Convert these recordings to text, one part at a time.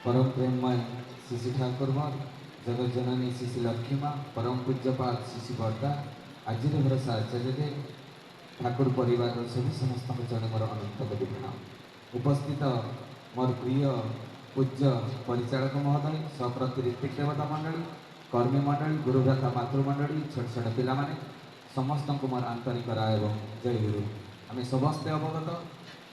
परम प्रेममय शिशि ठाकुरमर जगत जननी शिशि लक्ष्मी माँ परम पूज्यपाद शिशि बर्दा आज भरोसा आचार्य ठाकुर परिवार सभी समस्त चरण मोर अनंत कोटि प्रणाम। उपस्थित मोर प्रिय पूज्य परिचालक महोदय सप्रति ऋतिक देवता मंडली कर्मी मंडली गुरुभ्राता मातृमंडली छोट छोट पिला माने समस्त को मोर आंतरिक राय एवं जय गुरु। आम समस्ते अवगत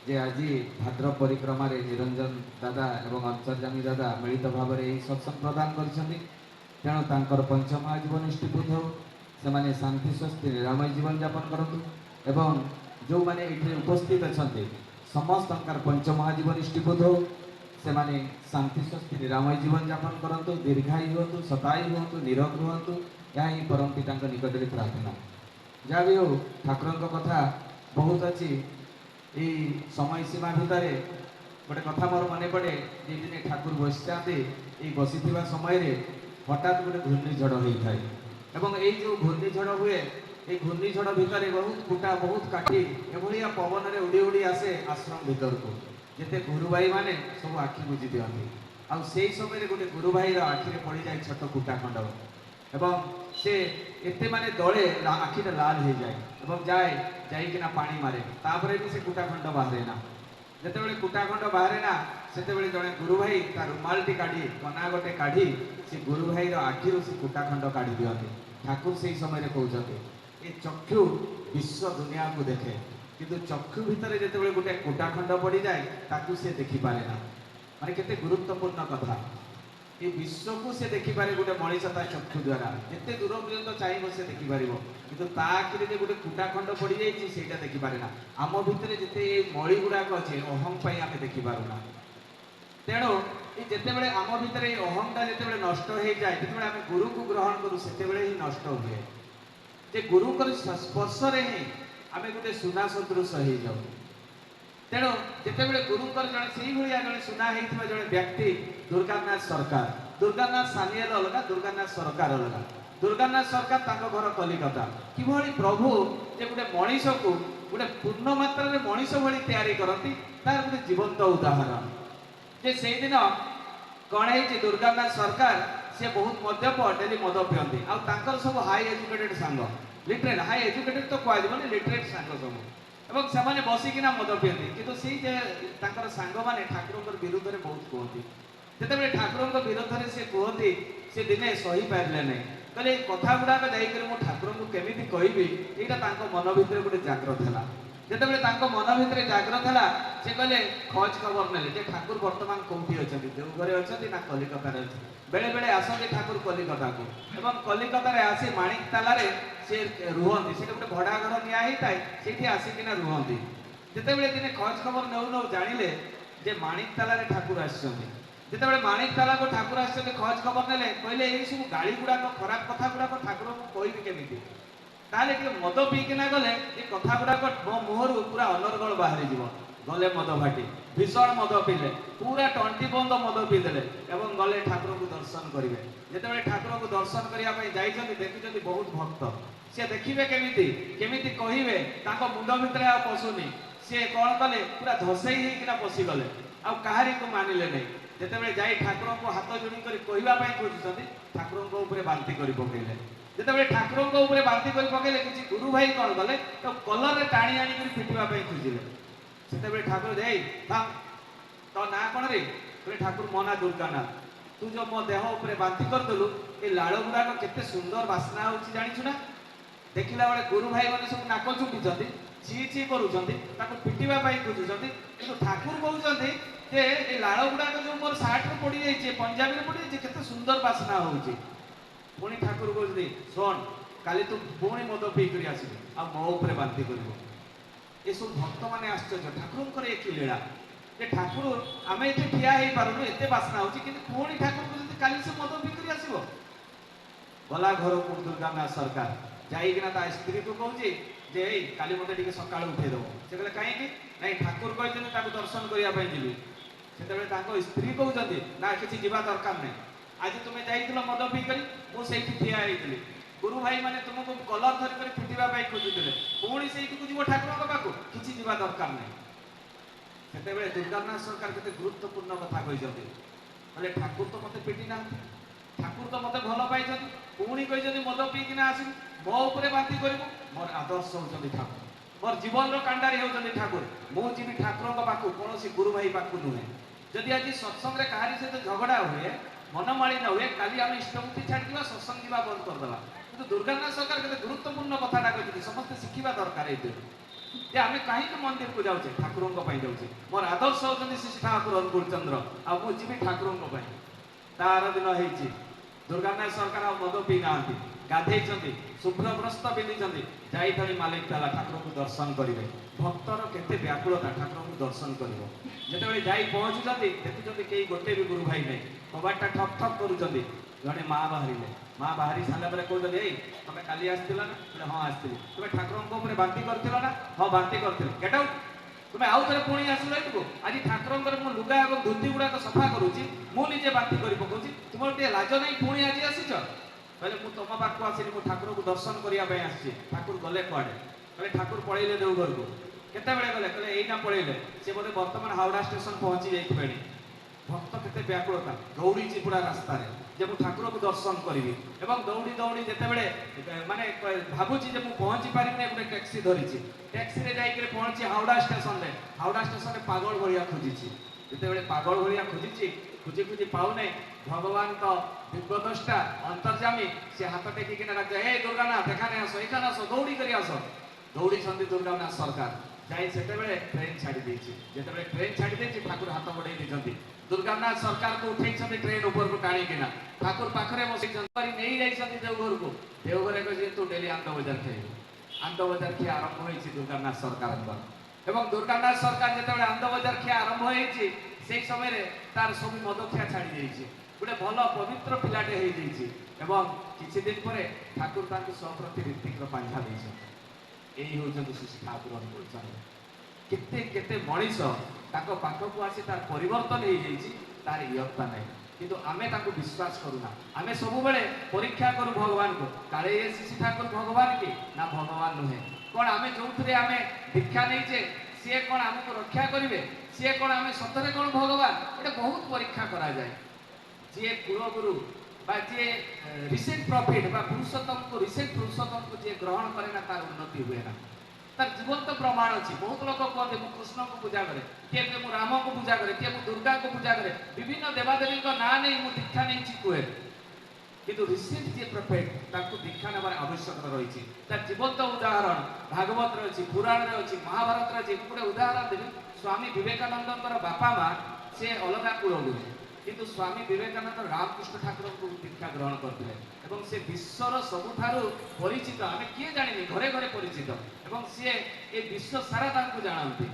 जे आज भाद्र परिक्रमा निरंजन दादा एवं अंतर्जामी दादा मिलित भाव में सत्संग प्रदान करेणु तांकर पंचम आजीवन निष्ठीभूत हो से शांति स्वस्ति निरामय जीवन यापन करूँ एवं जो मैंने ये उपस्थित अच्छा समस्त पंचम आजीवन निष्ठीभूत हो से शांति स्वस्ति निरामय जीवन यापन करूँ दीर्घायु हूँ शतायु हूँ निरोग हूँ यह ही परम पिता निकट में प्रार्थना। जहाँ भी हो ठाकुर कथा बहुत अच्छी ये समय सीमा भितर गोटे कथा मोर मन पड़े जे दिन ठाकुर बसते बसी समय हठात गोटे घूर्णिझड़ होता है एवं ये जो घूर्णिझड़ हुए ये घूर्णिझड़ भितर बहुत कुटा बहुत काठी एभलिया पवन में उड़ी उड़ी आसे आश्रम भीतर को जिते गुरु भाई मैंने सब आखि बुझी दिखती आउ से समय गोटे गुरु भाई आखिरे पड़ जाए छोट कुटा खंड एवं से एते माने दले आखिटा लाल हो जाए एवं जाए जाइकिना पानी मारे तापर भी से कुटाखंड बाहरे ना जिते कुटाखंड बाहरे ना से जड़े गुरु भाई ता रुमालटी काढ़ी कना गोटे काढ़ी से गुरु भाई आखिर से कुटाखंड काढ़ी दिखते ठाकुर से समय कहते ये चक्षु विश्व दुनिया को देखे किंतु चक्षु भितर जिते गोटे कुटाखंड पड़ जाए ताकू से देखिपारे ना माने केते गुरुत्वपूर्ण कथा ये विश्व को से देखिपारे गोटे मनीष ता चक्षु द्वारा जिते दूर पर्यंत चाहिए से देखिपार किंतु ता आखिरे जे गोटे कुटाखंड पड़ जाइए से देखिपारे ना आम भितर जिते मणि गुड़ाक अच्छे अहम आम देखिपारूना तेणु ये जिते आम भितर अहमटा जिते नष्ट हो जाए जिते आम गुरु को ग्रहण करूँ से ही नष्ट हुए जे गुरु स्पर्श ही आम गोटे सुना सदृश हो जाऊ तेणु जिते गुरुकर जड़े से भाया जड़े सुना होता जड़े व्यक्ति दुर्गानाथ सरकार सानियल अलग दुर्गानाथ सरकार अलग दुर्गानाथ सरकार घर कलिकता किभली प्रभु जे गोटे मनीष को गोटे पूर्ण मात्रा मनीष भाई तैयारी करती तार गोटे जीवंत उदाहरण जे से दिन कौन है दुर्गानाथ सरकार सी बहुत मद्यप डेली मद पिंधि आर सब हाई एजुकेटेड सांग लिटरेट हाई एजुकेटेड तो कहबनी लिटरेट सांग सब एवं से बसिकिना मद पिंधि कितु सी सांग मैंने ठाकुर विरुद्ध में बहुत कहती जिते ठाकुर विरुद्ध में सी कहती सी दिने सही पारे नहीं कहले कथा गुड़ाक जा ठाकुर को केमी कहबी यहाँ मन भर गोटे जाग्रत है जिते मन भर जाग्रत है सी कहले खोज खबर ने ठाकुर बर्तमान कौटी अच्छा देवघर अच्छा ना कलिकतार अच्छे बेले बेले आसती ठाकुर कलिकता को एवं कलिकतार आसी माणिक तालारे से रुहती से गोटे भड़ा घर निया से आसिकिना रुहती जिते दिने खोज खबर नौ नौ जानिले जे माणिक तालारे ठाकुर आसछन्ति जिते माणिक ताला को ठाकुर आसछन्ति खोज खबर नेले कहले ये सब गाड़ी गुड़ाक खराब कथा गुड़ाक ठाकुर को कहबी केमिति ताले कि मद पीकिना गले ये कथा गुड़ाक मो मुहर पूरा अनर्गल बाहरी जीव गले मद भाटी भीषण मद पीले पूरा टंटी बंद मद पीदे एवं गले ठाकुर को दर्शन करेंगे जिते ठाकुर को दर्शन करने जाइए देखुं बहुत भक्त सी देखिए केमिति केमिति कहे मुंड भितर आ पशुनी सी कौन कले पूरा धसई होकिना पशिगले आहारी को मानिले नहीं जिते जाई ठाकुर को हाथ जोड़ी कर कहवाई खोजुंट ठाकुर ऊपर बांति कर पकड़े जिते ठाकुर बांति कर पकड़े किसी गुरु भाई कौन कले तो कलर टाणी आनी फिटापी खोजिले से ठाकुर जाई तो ना कौन रे बोले ठाकुर मो ना दुर्गानाथ तू जो मो देह उपर बांति करदेलु ये लाड़ गुड़ाक केते सुंदर बास्ना होची जानिछु ना देखिला बेले गुरु भाई मैंने सब नाक चुंटी ची ची करुँच पिटापी खोजुंट कि ठाकुर कहते जे ये लाड़ गुड़ाक जो मोर सार्ट में पड़ जाइए पंजाबी में पड़ जाइए केते सुंदर बास्ना होची पुणी ठाकुर कहते शुण काली तू पुणी मद पीकर आसबि आ मो उपर बांति करिवो ये सब भक्त मैंने आश्चर्य ठाकुर एक लीला जे ठाकुर आम ये ठिया हो पारूँ एत बास्ना होची कि पुणी ठाकुर कहते काली से मद पीकर आसो गला घर को दुर्गानाथ सरकार जाइकिना स्त्री को कहूँ जे काली मत टे सका उठेदेव से कहले कहीं ना ठाकुर कहते दर्शन करने जी से स्त्री कहते ना किसी जीवा दरकार नहीं आज तुम्हें जाइल मद पीकर मुझे ठिया होती गुरु भाई मैंने तुमको कलर धरिक फिटापी खोजुले पुणी से जीव ठाकुर पाखु किसी जीवा दरकार नहीं से दुर्गानाथ सरकार केते गुरुत्वपूर्ण कथा कहते बोले ठाकुर तो मत पिटी ना, ठाकुर तो मत भल पाई पुणी कही मद पीकिना आस मो उपरे बांती कर मोर आदर्श होती ठाकुर, मोर जीवन कांडारी होती ठाकुर। मुझे ठाकुर पाखु कौन गुरु भाई पाखु नुहे। जदि आज सत्संग कहारी सहित झगड़ा हुए मनमाड़ी न हुए काली आम इष्टमूर्ति छाड़ा सत्संग जावा बंद करदे। कि दुर्गानाथ सरकार के गुरुत्वपूर्ण कथा कहते समस्त शिखा दरकार ये आम कहीं मंदिर को जाऊे ठाकुर जाऊे मोर आदर्श होती श्री ठाकुर अनुकूल चंद्र आ मुझे ठाकुर तार दिन हो दुर्गानाथ सरकार मद पी ना गाधे शुभ्रग्रस्त पिंधि जाई मालिक ताला ठाकुर को दर्शन करेंगे। भक्तर केते व्याकुलता ठाकुर को दर्शन कर जिते जा पहुँचुंट देखुं कई गोटे भी गुरु भाई नहीं कबाटा ठप ठप कर जड़े माँ बाहर माँ बाहरी सारा बेले कहते यही तुम्हें काली आसला ना हाँ आसती तुम्हें ठाकुर बांती कर ना हाँ बांती कर गेट आउट तुम्हें आउ थे पुणी आसल एटू आज ठाकुर मु लुगा और धोती गुड़ाक सफा करुच्ची मुझे बांती कर पकाऊँ तुम टे लाज नहीं पुणी आज आसीच कहले मुझे तुम पाक आसनी मुझे ठाकुर को दर्शन करने आसी ठाकुर गले कड़े कहले ठाकुर पलैले देवघर को केते गले कहले यही पलैले सी बोले बर्तमान हावड़ा स्टेशन पहुंची जाइए। भक्त केते व्याकुलता दौड़ी पूरा रास्ता जे मुझे ठाकुर को दर्शन करी दौड़ी दौड़ी जिते माने भावुची मुझे पहुंची पारि गोटे टैक्सी धरी टैक्सी रे जाइए पहुंची हावड़ा स्टेशन में पागल भाया खोजी जिते पागल भाया खोजी खुजी खुजी पाऊना भगवान तो दिव्यद्रष्टा अंतर्जामी से हाथ टेकिना डाक हे दुर्गानाथ एखाने आस एखाने आस दौड़ी कर आस दौड़ी दुर्गानाथ सरकार जाए से ट्रेन छाड़ी जिते ट्रेन छाड़ी ठाकुर हाथ बढ़े देते दुर्गानाथ सरकार को उठे ट्रेन ऊपर को टाणिकिना ठाकुर पाखे बसई नहीं जाइए देवघर को देवघर कहे तू डेली आंद बजार खेल आंद बजार खिया आरंभ हो दुर्गानाथ सरकार दुर्गानाथ सरकार जिते आंद बजार खिया आरंभ हो से समय तार सब मद खिया छाड़ी गोटे भल पवित्र पिलाटे हो किसी दिन पर ठाकुर स्वप्रति ऋतिक पांझा यही हूँ श्री ठाकुर अनुकूल चंद्र केते केते मनीष पाखक आसी तार परिवर्तन हो तार इयत्ता नहीं किंतु आमे ताको विश्वास करूना आमे सब बेले परीक्षा करू भगवान को काले ये श्री ठाकुर भगवान की ना भगवान नुहे कौन आमे जो आमे दीक्षा नहीं सी कौन आमको रक्षा करेंगे सी कौन आम सतरे कौन भगवान ये बहुत परीक्षा करा जाए जी कुलगुरु जी रिसेंट प्रॉफिट पुरुषोत्तम को रिसेंट पुरुषोत्तम को जी ग्रहण करे ना तार उन्नति हुए ना तार जीवन तो प्रमाण अच्छी बहुत लोग कहते मुझे कृष्ण को पूजा करे किए मुझे राम को पूजा करे किए दुर्गा को पूजा करे विभिन्न देवादेवी ना नहीं मुझे दीक्षा नहीं कहे किंतु रिसेंट जी प्रॉफिट दीक्षा नेबार आवश्यकता रही तार जीवंत उदाहरण भागवत रही पुराण अच्छी महाभारत अच्छी गोटे उदाहरण देवी स्वामी विवेकानंद बापा माँ से अलग कुलगुरु किंतु स्वामी विवेकानंद रामकृष्ण ठाकुर को दीक्षा ग्रहण करते से विश्वर सबुठारु परिचित आम किए जानी घरे घरे परिचित सी ए विश्व सारा जानती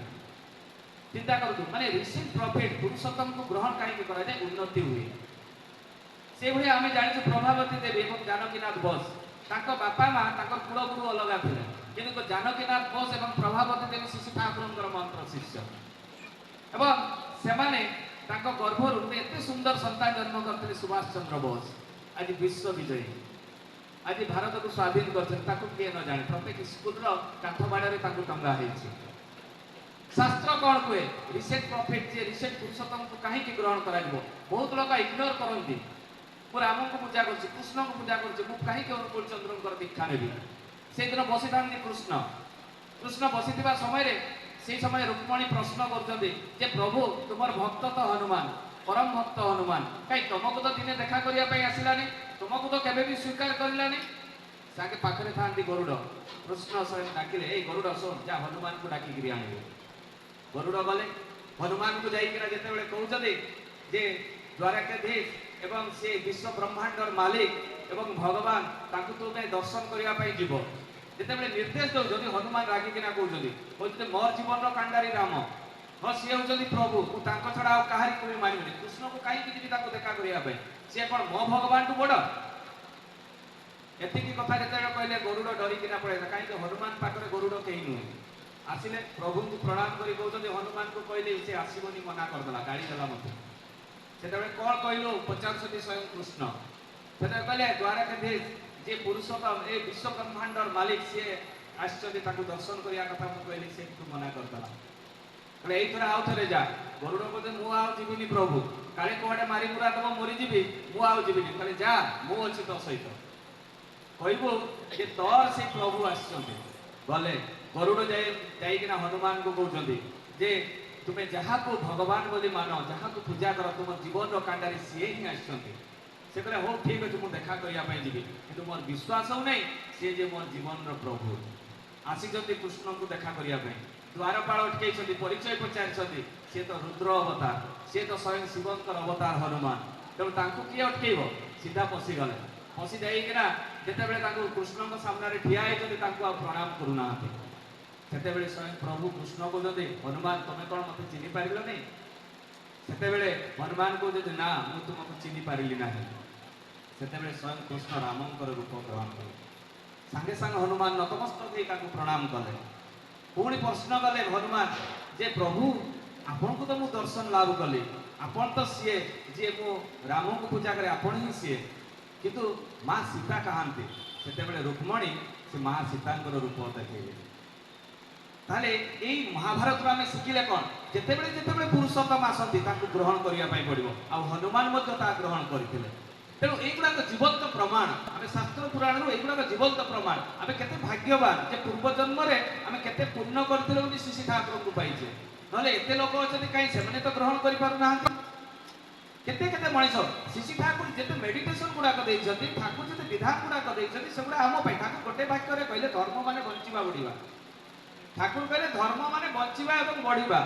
चिंता करूँ माने रिसेंट प्रॉफिट पुरुषोत्तम को ग्रहण कहीं कराए उन्नति हुए से भाई आम जानी प्रभावती देवी और जानकीनाथ बोस बापा माँ कुलगुरु अलग थे कि जानकीनाथ बोस और प्रभावती देवी श्री ठाकुर मंत्र शिष्य से गर्भर एत सुंदर संतान जन्म करते सुभाष चंद्र बोस आज विश्व विजयी आज भारत को स्वाधीन कर किए न जाने प्रत्येक स्कूल काठबाड़े टंगा शास्त्र कौन कहे रिसेंट प्रॉफिट जी रिसेंट पुरुषोत्तम को कहीं ग्रहण कर बहुत लोग इग्नोर करती मु राम को पूजा कर कृष्ण को पूजा कर कहीं अनुकूल चंद्र दीक्षा नेबी से दिन बसी था कृष्ण कृष्ण बसी समय से समय रुक्मणी प्रश्न कर प्रभु तुम भक्त तो हनुमान परम भक्त हनुमान कहीं तुमको तो दिने देखा करने आसलानी तुमको तो केवे भी स्वीकार करलानी सागे पाखे था गरुड़ कृष्ण स्वयं डाकिले ए गरुड़ शोन जा हनुमान को डाकिक आने गरुड़ गले हनुमान को जाइए जिते कहते जे द्वारकाधीश एवं से विश्व ब्रह्मांडर मालिक एवं भगवान तुम्हें दर्शन करने जीव जिते निर्देश दौर हनुमान रागिकिना कहते मोर जीवन कांडारी राम हाँ सी हूँ प्रभु मुझे छड़ा कहारी को भी मानवी कृष्ण को कहीं देखा करने सी कौन मो भगवान टू बड़ एति कथा जो कहले गरुड़ डरिकिना पड़े कहीं हनुमान पाखे गरुड़ कहीं नुहे आसिले प्रभु को प्रणाम कर कहते हनुमान को कहले से आसबनी मना करदेला गाड़ी देला मत से कौन कहलु पचार स्वयं कृष्ण से कहले द्वारकाधीश जे पुरुषोत्तम ए विश्व ब्रह्मांडर मालिक सी आश्चर्य दर्शन करने कथा मुझे कहली से तू मना करदेला यही थोड़ा आउ थे जा गरुड़ कहते मुझे जीविनी प्रभु କାଳେ କୁଆଡ଼େ ମାରି ମୁରା ଦେବ ମରିଯିବି, ମୁଁ ଆଉ ଯିବିନି, ଖାଲି ଯା ମୁଁ ଅଛି ତୋ ସହିତ। କହିବୁ ଯେ ତୋର ସେଇ ପ୍ରଭୁ ଆସିଛନ୍ତି। ଗଲେ ଗରୁଡ଼ ଯାଇକିନା ହନୁମାନଙ୍କୁ କହୁଛନ୍ତି ଯେ ତୁମେ ଯାହାକୁ ଭଗବାନ ବୋଲି ମାନ, ଯାହାକୁ ପୂଜା କର, ତୁମ ଜୀବନର କାଣ୍ଡାରେ ସିଏ ହିଁ ଆସିଛନ୍ତି। ସେ କହିଲେ ହଉ ଠିକ୍ ଅଛି, ମୁଁ ଦେଖା କରିବା ପାଇଁ ଯିବି, କିନ୍ତୁ ମୋର ବିଶ୍ୱାସ ହଉନାହିଁ ସିଏ ଯେ ମୋର ଜୀବନର ପ୍ରଭୁ ଆସିଛନ୍ତି କୃଷ୍ଣଙ୍କୁ ଦେଖା କରିବା ପାଇଁ। ଦ୍ୱାରପାଳ ଅଟକେଇଛନ୍ତି, ପରିଚୟ ପଚାରିଛନ୍ତି, ସିଏ ତ ରୁଦ୍ର ଅବତାର, ସିଏ ତ ସ୍ୱୟଂ ଶିବଙ୍କର ଅବତାର ହନୁମାନ। ତେଣୁ ତାଙ୍କୁ କିଏ ଅଟକେଇବ? ସିଧା ପଶିଗଲେ। ପଶି ଯାଇକିନା ଯେତେବେଳେ ତାଙ୍କୁ କୃଷ୍ଣଙ୍କ ସାମ୍ନାରେ ଠିଆ ହେଇଛନ୍ତି, ତାଙ୍କୁ ଆଉ ପ୍ରଣାମ କରୁନାହାନ୍ତି। ସେତେବେଳେ ସ୍ୱୟଂ ପ୍ରଭୁ କୃଷ୍ଣ କହୁଛନ୍ତି ହନୁମାନ ତମେ କ'ଣ ମୋତେ ଚିହ୍ନି ପାରିଲ ନାହିଁ? ସେତେବେଳେ ହନୁମାନ କହୁଛନ୍ତି ନା ମୁଁ ତୁମକୁ ଚିହ୍ନି ପାରିଲି ନାହିଁ। ସେତେବେଳେ ସ୍ୱୟଂ କୃଷ୍ଣ ରାମଙ୍କର ରୂପ ଗ୍ରହଣ କଲେ। ସାଙ୍ଗେ ସାଙ୍ଗେ ହନୁମାନ ନତମସ୍ତକ ହେଇ ତାଙ୍କୁ ପ୍ରଣାମ କଲେ। ପୁଣି ପ୍ରଶ୍ନ କଲେ ହନୁମାନ ଯେ ପ୍ରଭୁ ଆପଣଙ୍କୁ ତ ମୁଁ ଦର୍ଶନ ଲାଭ କଲି, ଆପଣ ତ ସିଏ ଯିଏ ମୁଁ ରାମଙ୍କୁ ପୂଜା କରେ, ଆପଣ ହିଁ ସିଏ, କିନ୍ତୁ ମା ସୀତା କାହାନ୍ତି? ସେତେବେଳେ ରୁକ୍ମଣୀ ସେ ମା ସୀତାଙ୍କର ରୂପ ଦେଖେଇଲେ। ତାହେଲେ ଏଇ ମହାଭାରତରୁ ଆମେ ଶିଖିଲେ କ'ଣ? ଯେତେବେଳେ ଯେତେବେଳେ ପୁରୁଷୋତ୍ତମ ଆସନ୍ତି ତାଙ୍କୁ ଗ୍ରହଣ କରିବା ପାଇଁ ପଡ଼ିବ, ଆଉ ହନୁମାନ ମଧ୍ୟ ତାହା ଗ୍ରହଣ କରିଥିଲେ। ତେଣୁ ଏଇଗୁଡ଼ାକ ଜୀବନ୍ତ ପ୍ରମାଣ, ଆମେ ଶାସ୍ତ୍ର ପୁରାଣରୁ ଏଇଗୁଡ଼ାକ ଜୀବନ୍ତ ପ୍ରମାଣ। ଆମେ କେତେ ଭାଗ୍ୟବାନ ଯେ ପୂର୍ବ ଜନ୍ମରେ ଆମେ କେତେ ପୁଣ୍ୟ କରିଥିଲେ ବୋଲି ଶ୍ରୀ ଠାକୁରଙ୍କୁ ପାଇଛେ। ନହେଲେ ଏତେ ଲୋକ ଅଛନ୍ତି କାହିଁ ସେମାନେ ତ ଗ୍ରହଣ କରିପାରୁନାହାନ୍ତି। କେତେ କେତେ ମଣିଷ ଶ୍ରୀ ଠାକୁର ଯେତେ ମେଡିଟେସନ ଗୁଡ଼ାକ ଦେଇଛନ୍ତି, ଠାକୁର ଯେତେ ବିଧାନ ଗୁଡ଼ାକ ଦେଇଛନ୍ତି, ସେଗୁଡ଼ା ଆମ ପାଇଁ। ଠାକୁର ଗୋଟେ ବାକ୍ୟରେ କହିଲେ ଧର୍ମ ମାନେ ବଞ୍ଚିବା ବଢ଼ିବା। ଠାକୁର କହିଲେ ଧର୍ମ ମାନେ ବଞ୍ଚିବା ଏବଂ ବଢ଼ିବା,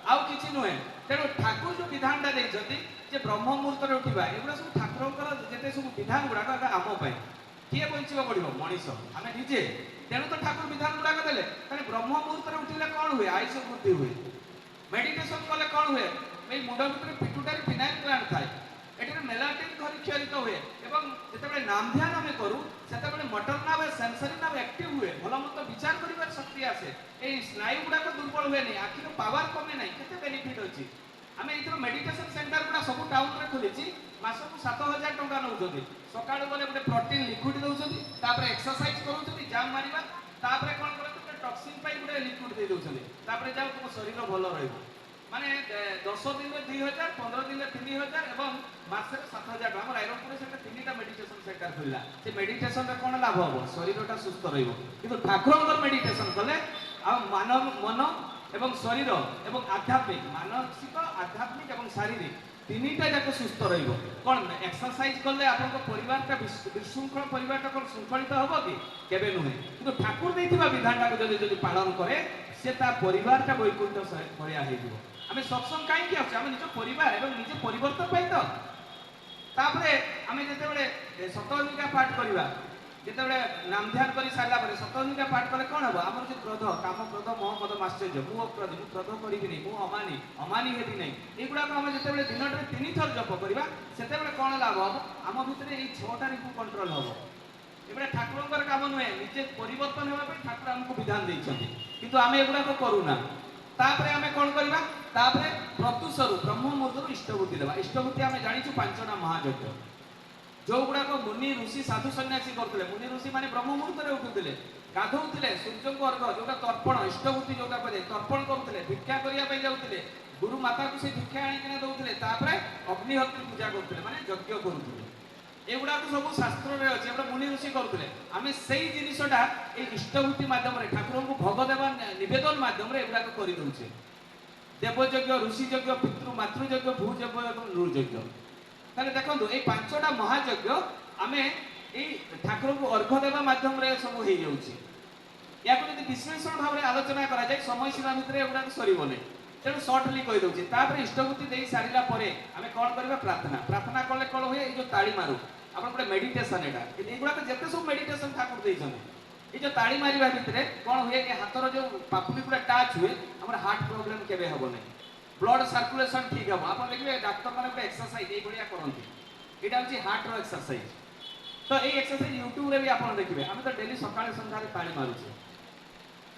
ଆଉ କିଛି ନୁହେଁ। ତେଣୁ ଠାକୁର ଯୋଉ ବିଧାନଟା ଦେଇଛନ୍ତି ଯେ ବ୍ରହ୍ମ ମୁହୂର୍ତ୍ତରେ ଉଠିବା, ଏଗୁଡ଼ା ସବୁ ଠାକୁରଙ୍କର ଯେତେ ସବୁ ବିଧାନ ଗୁଡ଼ାକ ଆମ ପାଇଁ। କିଏ ବଞ୍ଚିବ ବଢ଼ିବ? ମଣିଷ, ଆମେ ନିଜେ। ତେଣୁ ତ ଠାକୁର ବିଧାନ ଗୁଡ଼ାକ ଦେଲେ। ତାହେଲେ ବ୍ରହ୍ମ ମୁହୂର୍ତ୍ତରେ ଉଠିଲେ କ'ଣ ହୁଏ? ଆୟୁଷ ବୃଦ୍ଧି ହୁଏ। ମେଡିଟେସନ କଲେ କ'ଣ ହୁଏ? ଏଇ ମୁଣ୍ଡ ଭିତରେ ପିଟୁଟାରୀ ଫିନାଇଲ ଗ୍ଲାଣ୍ଡ ଥାଏ, ଏଠାରେ ମେଲାଟିନ୍ କ୍ଷରିତ ହୁଏ, ଏବଂ ଯେତେବେଳେ ନାମ ଧ୍ୟାନ ଆମେ କରୁ ସେତେବେଳେ ମଟର ନାଭ ସେନ୍ସରୀ ନାଭ ଆକ୍ଟିଭ ହୁଏ, ଭଲ ମନ୍ଦ ବିଚାର କରିବାର ଶକ୍ତି ଆସେ, ଏଇ ସ୍ନାୟୁ ଗୁଡ଼ାକ ଦୁର୍ବଳ ହୁଏନି, ଆଖିର ପାୱାର କମେ ନାହିଁ। କେତେ ବେନିଫିଟ୍ ଅଛି। ଆମେ ଏଇଥର ମେଡିଟେସନ ସେଣ୍ଟର ଗୁଡ଼ା ସବୁ ଟାଉନରେ ଖୋଲିଛି, ମାସକୁ 7,000 ଟଙ୍କା ନେଉଛନ୍ତି। ସକାଳୁ ଗଲେ ଗୋଟେ ପ୍ରୋଟିନ ଲିକ୍ୱିଡ ଦେଉଛନ୍ତି, ତାପରେ ଏକ୍ସରସାଇଜ କରୁଛନ୍ତି, ଜାମ୍ ମାରିବା, ତାପରେ କ'ଣ କରନ୍ତି ଗୋଟେ ଟକ୍ସିନ୍ ପାଇଁ ଗୋଟେ ଲିକ୍ୱିଡ ଦେଇ ଦେଉଛନ୍ତି, ତାପରେ ଯାଉ ତୁମ ଶରୀର ଭଲ ରହିବ। ମାନେ 10 ଦିନରେ 2,000, 15 ଦିନରେ 3,000 ଏବଂ ମାସରେ 7,000 ଟଙ୍କା। ଆମର ରାଇରଙ୍ଗପୁରରେ ସେଟା 3ଟା ମେଡିଟେସନ ସେଣ୍ଟର ଖୋଲିଲା। ସେ ମେଡିଟେସନରେ କ'ଣ ଲାଭ ହବ? ଶରୀରଟା ସୁସ୍ଥ ରହିବ। କିନ୍ତୁ ଠାକୁରଙ୍କର ମେଡିଟେସନ କଲେ ଆଉ ମନ ଏବଂ ଶରୀର ଏବଂ ଆଧ୍ୟାତ୍ମିକ, ମାନସିକ, ଆଧ୍ୟାତ୍ମିକ ଏବଂ ଶାରୀରିକ ତିନିଟା ଯାକ ସୁସ୍ଥ ରହିବ। କ'ଣ ଏକ୍ସରସାଇଜ କଲେ ଆପଣଙ୍କ ପରିବାରଟା ବିଶୃଙ୍ଖଳ ପରିବାରଟା କ'ଣ ଶୃଙ୍ଖଳିତ ହବ କି? କେବେ ନୁହେଁ। କିନ୍ତୁ ଠାକୁର ଦେଇଥିବା ବିଧାନଟାକୁ ଯଦି ପାଳନ କରେ, ସେ ତା ପରିବାରଟା ବୈକୁଣ୍ଠ ଭଳିଆ ହେଇଯିବ। ଆମେ ସତ୍ସଙ୍ଗ କାହିଁକି ଆସୁଛୁ? ଆମେ ନିଜ ପରିବାର ଏବଂ ନିଜ ପରିବର୍ତ୍ତନ ପାଇଁ ତ। ତାପରେ ଆମେ ଯେତେବେଳେ ଶତଅଧିକା ପାଠ କରିବା, ଯେତେବେଳେ ନାମ ଧ୍ୟାନ କରି ସାରିଲା ପରେ ଶତଅଧିକା ପାଠ କଲେ କ'ଣ ହବ? ଆମର ଯେ କ୍ରୋଧ, କାମ, କ୍ରୋଧ, ମୋହ, ମଦ, ମାଶ୍ଚର୍ଯ୍ୟ, ମୁଁ ଅକ୍ରୋଧୀ, ମୁଁ କ୍ରୋଧ କରିବିନି, ମୁଁ ଅମାନି ହେବି ନାହିଁ, ଏଗୁଡ଼ାକ ଆମେ ଯେତେବେଳେ ଦିନଟାରେ 3 ଥର ଜପ କରିବା, ସେତେବେଳେ କ'ଣ ଲାଭ ହବ? ଆମ ଭିତରେ ଏଇ 6ଟା ରିପୁ କଣ୍ଟ୍ରୋଲ ହବ। ଏଗୁଡ଼ା ଠାକୁରଙ୍କର କାମ ନୁହେଁ, ନିଜେ ପରିବର୍ତ୍ତନ ହେବା ପାଇଁ ଠାକୁର ଆମକୁ ବିଧାନ ଦେଇଛନ୍ତି, କିନ୍ତୁ ଆମେ ଏଗୁଡ଼ାକ କରୁନା। ତାପରେ ଆମେ କ'ଣ କରିବା? ତାପରେ ପ୍ରତ୍ୟୁଷରୁ ବ୍ରହ୍ମ ମୁହୂର୍ତ୍ତରୁ ଇଷ୍ଟବୃତ୍ତି ଦେବା। ଇଷ୍ଟବୃତ୍ତି ଆମେ ଜାଣିଛୁ 5ଟା ମହାଯଜ୍ଞ, ଯୋଉଗୁଡ଼ାକ ମୁନି ଋଷି ସାଧୁ ସନ୍ନ୍ୟାସୀ କରୁଥିଲେ। ମୁନି ଋଷି ମାନେ ବ୍ରହ୍ମ ମୁହୂର୍ତ୍ତରେ ଉଠୁଥିଲେ, ଗାଧଉଥିଲେ, ସୂର୍ଯ୍ୟଙ୍କୁ ଅର୍ଘ ଯୋଉଟା ତର୍ପଣ, ଇଷ୍ଟବୃତ୍ତି ଯୋଉଟା କୁହାଯାଏ, ତର୍ପଣ କରୁଥିଲେ, ଭିକ୍ଷା କରିବା ପାଇଁ ଯାଉଥିଲେ, ଗୁରୁ ମାତାକୁ ସେ ଭିକ୍ଷା ଆଣିକିନା ଦଉଥିଲେ, ତାପରେ ଅଗ୍ନିହୋତ୍ରୀ ପୂଜା କରୁଥିଲେ, ମାନେ ଯଜ୍ଞ କରୁଥିଲେ। ଏଗୁଡ଼ାକ ସବୁ ଶାସ୍ତ୍ରରେ ଅଛି, ଏଗୁଡ଼ା ମୁନି ଋଷି କରୁଥିଲେ। ଆମେ ସେଇ ଜିନିଷଟା ଏଇ ଇଷ୍ଟବୃତ୍ତି ମାଧ୍ୟମରେ ଠାକୁରଙ୍କୁ ଭୋଗ ଦେବା ନିବେଦନ ମାଧ୍ୟମରେ ଏଗୁଡ଼ାକ କରିଦେଉଛେ। ଦେବଯଜ୍ଞ, ଋଷି ଯଜ୍ଞ, ପିତୃ ମାତୃଯଜ୍ଞ, ଭୂଯଜ୍ଞ ଏବଂ ନୃଯଜ୍ଞ। ତାହେଲେ ଦେଖନ୍ତୁ ଏଇ 5ଟା ମହାଯଜ୍ଞ ଆମେ ଏଇ ଠାକୁରଙ୍କୁ ଅର୍ଘ୍ୟ ଦେବା ମାଧ୍ୟମରେ ସବୁ ହେଇଯାଉଛି। ୟାକୁ ଯଦି ବିଶ୍ଳେଷଣ ଭାବରେ ଆଲୋଚନା କରାଯାଏ, ସମୟ ସୀମା ଭିତରେ ଏଗୁଡ଼ାକ ସରିବନି, ତେଣୁ ସର୍ଟଲି କହିଦେଉଛି। ତାପରେ ଇଷ୍ଟବୃତ୍ତି ଦେଇ ସାରିଲା ପରେ ଆମେ କ'ଣ କରିବା? ପ୍ରାର୍ଥନା କଲେ କ'ଣ ହୁଏ? ଏଇ ଯୋଉ ତାଳି ମାରୁ, ଆପଣ ଗୋଟେ ମେଡିଟେସନ, ଏଗୁଡ଼ାକ ଯେତେ ସବୁ ମେଡିଟେସନ ଠାକୁର ଦେଇଛନ୍ତି, ଏଇ ଯୋଉ ତାଳି ମାରିବା ଭିତରେ କ'ଣ ହୁଏ? ଏ ହାତର ଯୋଉ ପାପୁଲି ଗୁଡ଼ା ଟାଚ୍ ହୁଏ, ଆମର ହାର୍ଟ ପ୍ରୋବ୍ଲେମ କେବେ ହବ ନାହିଁ, ବ୍ଲଡ ସାର୍କୁଲେସନ ଠିକ୍ ହବ। ଆପଣ ଦେଖିବେ ଡାକ୍ତରମାନେ ଗୋଟେ ଏକ୍ସରସାଇଜ ଏଇଭଳିଆ କରନ୍ତି, ଏଇଟା ହେଉଛି ହାର୍ଟର ଏକ୍ସରସାଇଜ। ତ ଏଇ ଏକ୍ସରସାଇଜ ୟୁଟ୍ୟୁବରେ ବି ଆପଣ ଦେଖିବେ, ଆମେ ତ ଡେଲି ସକାଳେ ସନ୍ଧ୍ୟାରେ ତାଳି ମାରୁଛେ।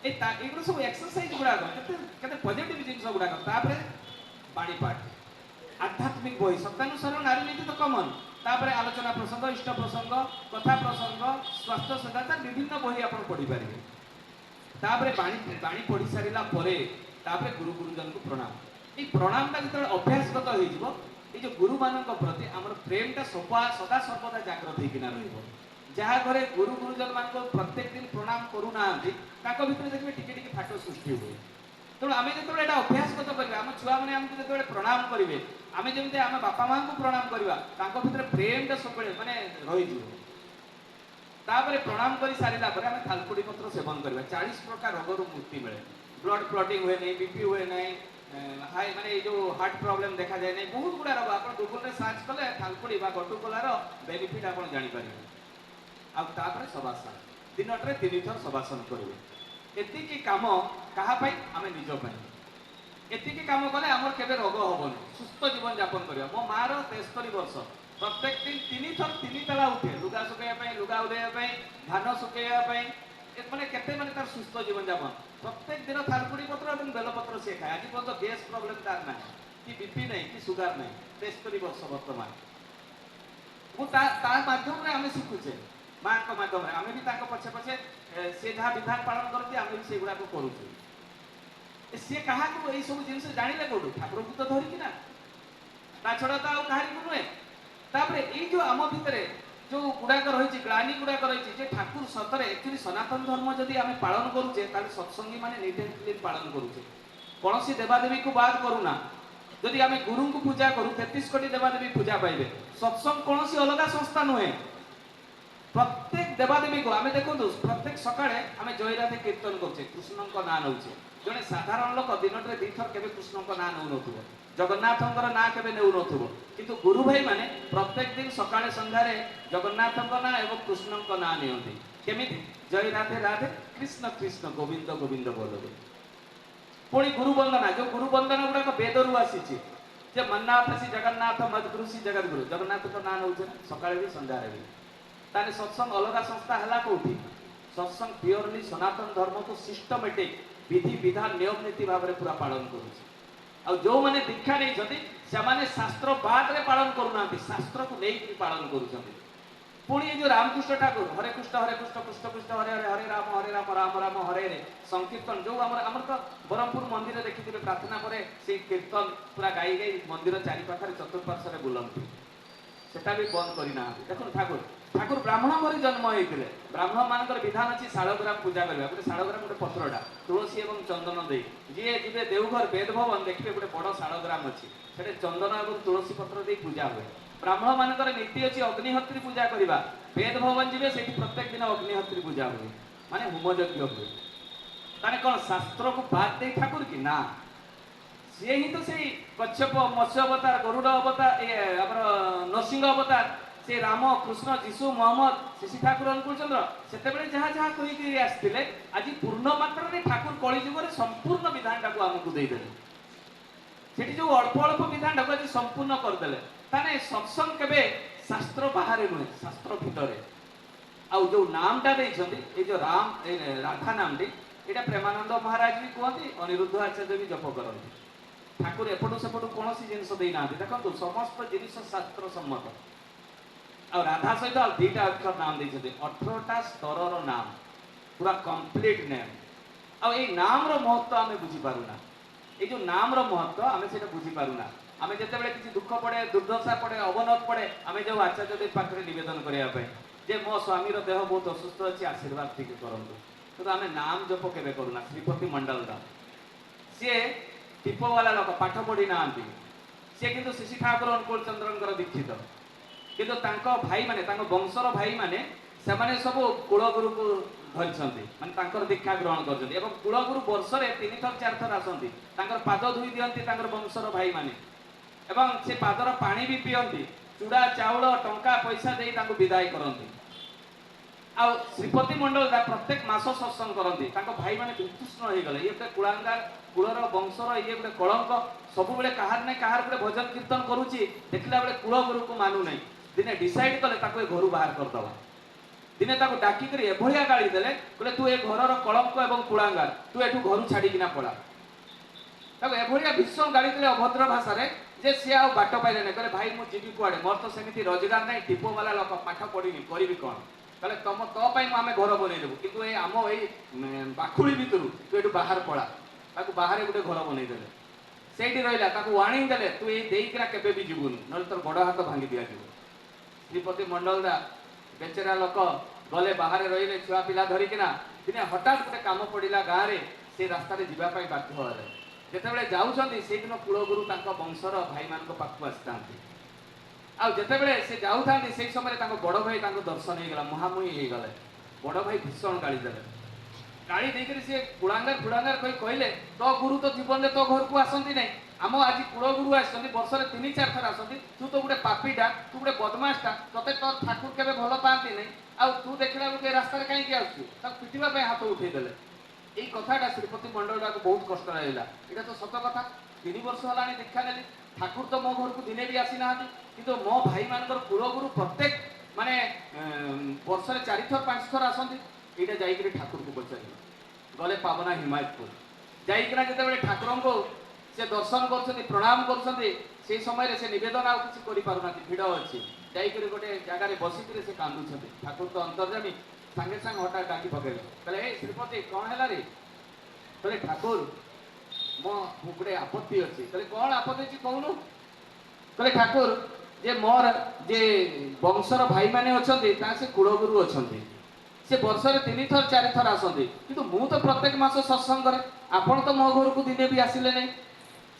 ଏଇଗୁলো ସବୁ ଏକ୍ସରସାଇଜ ଗୁଡ଼ାକ, କେତେ ପଜିଟିଭ ଜିନିଷ ଗୁଡ଼ାକ। ତାପରେ ବାଣୀ ପାଠ, ଆଧ୍ୟାତ୍ମିକ ବହି, ସତ୍ୟାନୁସରଣ, ନାରୀ ନୀତି ତ କମନ, ତାପରେ ଆଲୋଚନା ପ୍ରସଙ୍ଗ, ଇଷ୍ଟ ପ୍ରସଙ୍ଗ, କଥା ପ୍ରସଙ୍ଗ, ସ୍ୱାସ୍ଥ୍ୟ ସଦାଚାର, ବିଭିନ୍ନ ବହି ଆପଣ ପଢ଼ିପାରିବେ। ତାପରେ ବାଣୀ ପଢ଼ି ସାରିଲା ପରେ ତାପରେ ଗୁରୁଜନଙ୍କୁ ପ୍ରଣାମ। এই ପ୍ରଣାମଟା ଯେତେବେଳେ ଅଭ୍ୟାସଗତ ହେଇଯିବ, ये जो गुरु मान प्रति आम प्रेमटा सदा सर्वदा जाग्रत होना रहा घरे गुरु गुरुजन मान प्रत्येक दिन प्रणाम करूना भर देखिए टिके फाट सृष्टि हुए तेणु आम जो यहाँ अभ्यासगत करा आम छुआ मैंने आमको जो प्रणाम करेंगे आम जमी आम बापा माँ को प्रणाम करवा भर प्रेमटा सब मानने रही तापर प्रणाम कर सारा पर आम थालकुड़ी पत्र सेवन करवा 40 प्रकार रोग मुक्ति मिले ब्लड क्लटिंग हुए नहीं बीपी हुए नहीं हाई माने जो हार्ट प्रॉब्लम देखा जाए नहीं बहुत गुड़ा रोग आप गूगल सर्च कले थालकुड़ी गटुकलार बेनिफिट आप जापर आपर सबासन दिन 3 थर सबासन करेंगे एति कम कहापाई आम निजपाई एति कम कले आम के रोग हेनी सुस्थ जीवन यापन करवा मो मार 73 वर्ष प्रत्येक दिन 3 थर 3 तला उठे लुगा सुखाइबा लुगा उड़ाइबा धान सुखाइबा मैंने केते माने तार सुस्थ जीवन यापन प्रत्येक दिन थालकुड़ी पत्र और बेलपत्र सी खाए आज पर्यटन गैस प्रॉब्लम तार ना कि बीपी नहीं कि सुगार नहीं 73 वर्ष बर्तमान माध्यम आम शिखुचे माँ मध्यम आम भी पछे पछे सी जहाँ विधान पालन करती आम भी से गुड़ा करुचे सी क्या यही सब जिन जाने कौटू ठाकुर को तो धरिकी ना ता छड़ा तो कहारी को नुहे तापर ये जो आम भितर जो गुड़ाक रही ग्लानी गुड़ाक रही ठाकुर सतरे एक्चुअली सनातन धर्म जदि आम पालन करुचे सत्संगी मैंने निटे पालन करुचे कौन सी देवादेवी को बात करूना जदि आम गुरु को पूजा करूँ 33 कोटी देवादेवी पूजा पाइबे सत्संग कौन सी अलग संस्था नुहे प्रत्येक देवादेवी को आम देखो प्रत्येक सकाळे आम जयराधे कीर्तन करुचे कृष्ण को ना नौचे जड़े साधारण लोक दिन में 2 थर के कृष्ण को ना नौ न जगन्नाथंकर ना केबे नेउ नथुबो किंतु गुरु भाई माने प्रत्येक दिन सकाळे संध्यारे जगन्नाथंकर ना एवं कृष्णंकर ना नियंती केमिति जय राधे राधे कृष्ण कृष्ण गोविंद गोविंद बोलबे पुणी गुरु वंदना जो गुरु वंदना गुडा वेदरु आसीची जे मन्नाथ श्री जगन्नाथ मदगुरु श्री जगद्गुरु जगन्नाथ को ना नउचे सकाळे भी संध्यारे भी ताने सत्संग अलग संस्था हला कोठी सत्संग प्योरली सनातन धर्म को सिस्टमेटिक विधि विधान नियम नीति भाव में पूरा पालन करूची और जो माने दीक्षा नहीं जति से माने शास्त्र बाद रे पालन करूना शास्त्र को नहीं पालन करूछंती पुणी जो रामकृष्ण ठाकुर हरे कृष्ण कृष्ण कृष्ण हरे हरे हरे राम राम राम हरे हरे संकीर्तन जो आमर तो ब्रह्मपुर मंदिर देखिए प्रार्थना पर से कीर्तन पूरा गाई गाई मंदिर चारिपाखे चतुर्पार्श्व बुलती सेटा भी बंद करना देखो ठाकुर ठाकुर ब्राह्मण घर जन्म होते ब्राह्मण मान विधान अच्छी शालग्राम पूजा करवा गोटे शालग्राम गोटे पत्रटा तुलसी और चंदन दे जी जी देवघर वेद भवन देखिए गोटे बड़ शालग्राम अच्छी से चंदन और तुलसी पत्र दे पूजा हुए ब्राह्मण मान नीति अच्छी अग्निहोत्री पूजा करवा वेद भवन जी से प्रत्येक दिन अग्निहोत्री पूजा हुए माने होम यज्ञ हुए ताने कौन शास्त्र को बात दे ठाकुर की ना सी ही तो से कच्छप मत्स्य अवतार गरुड़ अवतार नरसिंह अवतार से राम कृष्ण जीशु मोहम्मद श्री ठाकुर अनुकूल चंद्र से जहाँ जहाँ कहीकि आसते आज पूर्ण मात्रा रे ठाकुर कलिजुगर संपूर्ण विधान टाक आमको देदेले से जो अल्प अल्प विधान टाक आज संपूर्ण करदे ताने सत्संग केबे शास्त्र बाहर नुहे शास्त्र भितर आउ जो नामटा ये जो राम राधा नाम यहाँ प्रेमानंद महाराज भी कहते अनिरुद्ध आचार्य भी जप करते ठाकुर एपटू सेपटू कौन जिनस देना देखो समस्त जिनिस शास्त्र सम्मत आ राधा सहित आ 2टा अक्षर नाम देते 18टा स्तर नाम पूरा कंप्लीट नेम आ नाम रो महत्व आम बुझी पारुना ये जो नाम रो महत्व आम से बुझी पारुना आम जिते किसी दुख पड़े दुर्दशा पड़े अवनत पड़े आम जो आचार्य पाखे नवेदन करने जे मो स्वामी देह बहुत असुस्थ अच्छी आशीर्वाद टिके करूँ तो आम नाम जप के करूना श्रीपति मंडल सी टीपवाला लोक पाठ पढ़ी ना सी कि श्री ठाकुर अनुकूल चंद्र दीक्षित किंतु भाई माने वंशर भाई माने से सब कुलगुरु को धरती माने दीक्षा ग्रहण कर कुलगुरु वर्ष 3 थर 4 थर आसती पाद धोई दिखती वंशर भाई माने एवं से पादर पानी भी पीती चूड़ा चाउल टंका पैसा दे विदाय करती आ श्रीपति मंडल प्रत्येक मास सत्संग करती भाई माने वितुष्ण हो गले ये गोटे कुलांगार कुलर वंशर ये गोटे कलंक सब बेले कहार ना कहार गोटे भजन कीर्तन करुच्ची देखला बेले कुलगुरु को मानु नहीं दिने डिसाइड कले घर बाहर करदवा दिने डाकिक एभलिया गाड़ी देले कहले तू ए घर कलंक एवं कुलांगार तू एठू घर छाड़िकिना पड़ा एभलिया भीषण गाड़ी देले अभद्र भाषा जे सी आ बाट पाइले ना कहले भाई मु जीवी कुआडे मोर तो सेमिति रोजगार नहीं टीपो वाला लोक पाठ पढ़ी करी कौन कहले तुम तो आम घर बनईदेबू कितु आम बाखुड़ी भितर तू ये बाहर पड़ा बाहर गोटे घर बनईदे ସେଇଠି ରହିଲା, ତାକୁ ୱାର୍ଣ୍ଣିଂ ଦେଲେ ତୁ ଏଇ ଦେଇକିନା କେବେ ବି ଯିବୁନି, ନହେଲେ ତୋର ଗୋଡ଼ ହାତ ଭାଙ୍ଗି ଦିଆଯିବ। ଶ୍ରୀପତି ମଣ୍ଡଳ ଦା ବେଚେରା ଲୋକ ଗଲେ, ବାହାରେ ରହିଲେ ଛୁଆ ପିଲା ଧରିକିନା। ଦିନେ ହଠାତ୍ ଗୋଟେ କାମ ପଡ଼ିଲା ଗାଁରେ, ସେ ରାସ୍ତାରେ ଯିବା ପାଇଁ ବାଧ୍ୟ ହେଲେ। ଯେତେବେଳେ ଯାଉଛନ୍ତି ସେଇଦିନ କୁଳଗୁରୁ ତାଙ୍କ ବଂଶର ଭାଇମାନଙ୍କ ପାଖକୁ ଆସିଥାନ୍ତି। ଆଉ ଯେତେବେଳେ ସେ ଯାଉଥାନ୍ତି ସେଇ ସମୟରେ ତାଙ୍କ ବଡ଼ ଭାଇ ତାଙ୍କୁ ଦର୍ଶନ ହେଇଗଲା, ମୁହାଁମୁହିଁ ହେଇଗଲେ। ବଡ଼ ଭାଇ ଭୀଷଣ ଗାଳି ଦେଲେ। ଗାଳି ଦେଇକରି ସିଏ ଗୁଡ଼ାଙ୍ଗାର କହି କହିଲେ, ତୋ ଗୁରୁ ତ ଜୀବନରେ ତୋ ଘରକୁ ଆସନ୍ତି ନାହିଁ, ଆମ ଆଜି କୁଳଗୁରୁ ଆସିଛନ୍ତି, ବର୍ଷରେ 3-4 ଥର ଆସନ୍ତି, ତୁ ତ ଗୋଟେ ପାପୀଟା, ତୁ ଗୋଟେ ବଦମାସଟା, ତତେ ତୋ ଠାକୁର କେବେ ଭଲ ପାଆନ୍ତି ନାହିଁ, ଆଉ ତୁ ଦେଖିଲା ବେଳକୁ ଏ ରାସ୍ତାରେ କାହିଁକି ଆସୁଛୁ? ତାକୁ ପିଟିବା ପାଇଁ ହାତ ଉଠେଇଦେଲେ। ଏଇ କଥାଟା ଶ୍ରୀପତି ମଣ୍ଡଳଟାକୁ ବହୁତ କଷ୍ଟ ଲାଗିଲା। ଏଇଟା ତ ସତ କଥା, 3 ବର୍ଷ ହେଲାଣି ଦୀକ୍ଷା ନେଲି, ଠାକୁର ତ ମୋ ଘରକୁ ଦିନେ ବି ଆସିନାହାନ୍ତି, କିନ୍ତୁ ମୋ ଭାଇମାନଙ୍କର କୁଳଗୁରୁ ପ୍ରତ୍ୟେକ ମାନେ ବର୍ଷରେ 4 ଥର 5 ଥର ଆସନ୍ତି। ଏଇଟା ଯାଇକରି ଠାକୁରଙ୍କୁ ପଚାରିଲେ। ଗଲେ ପାବନା ହିମାୟତପୁର, ଯାଇକିନା ଯେତେବେଳେ ଠାକୁରଙ୍କୁ ସେ ଦର୍ଶନ କରୁଛନ୍ତି, ପ୍ରଣାମ କରୁଛନ୍ତି, ସେଇ ସମୟରେ ସେ ନିବେଦନ ଆଉ କିଛି କରିପାରୁନାହାନ୍ତି, ଭିଡ଼ ଅଛି। ଯାଇକରି ଗୋଟେ ଜାଗାରେ ବସିକିରି ସେ କାନ୍ଦୁଛନ୍ତି। ଠାକୁର ତ ଅନ୍ତର୍ଯାମୀ, ସାଙ୍ଗେ ସାଙ୍ଗେ ହଠାତ୍ ଡାକି ପକେଇଲେ, କହିଲେ ଏ ଶ୍ରୀପତି କ'ଣ ହେଲା ରେ? କହିଲେ ଠାକୁର ମୋ ଗୋଟେ ଆପତ୍ତି ଅଛି। କହିଲେ କ'ଣ ଆପତ୍ତି ଅଛି କହୁନୁ? କହିଲେ ଠାକୁର ଯେ ମୋର ଯେ ବଂଶର ଭାଇମାନେ ଅଛନ୍ତି, ତା ସେ କୁଳଗୁରୁ ଅଛନ୍ତି, ସେ ବର୍ଷରେ 3 ଥର 4 ଥର ଆସନ୍ତି, କିନ୍ତୁ ମୁଁ ତ ପ୍ରତ୍ୟେକ ମାସ ସତ୍ସଙ୍ଗ କରେ, ଆପଣ ତ ମୋ ଘରକୁ ଦିନେ ବି ଆସିଲେ ନାହିଁ।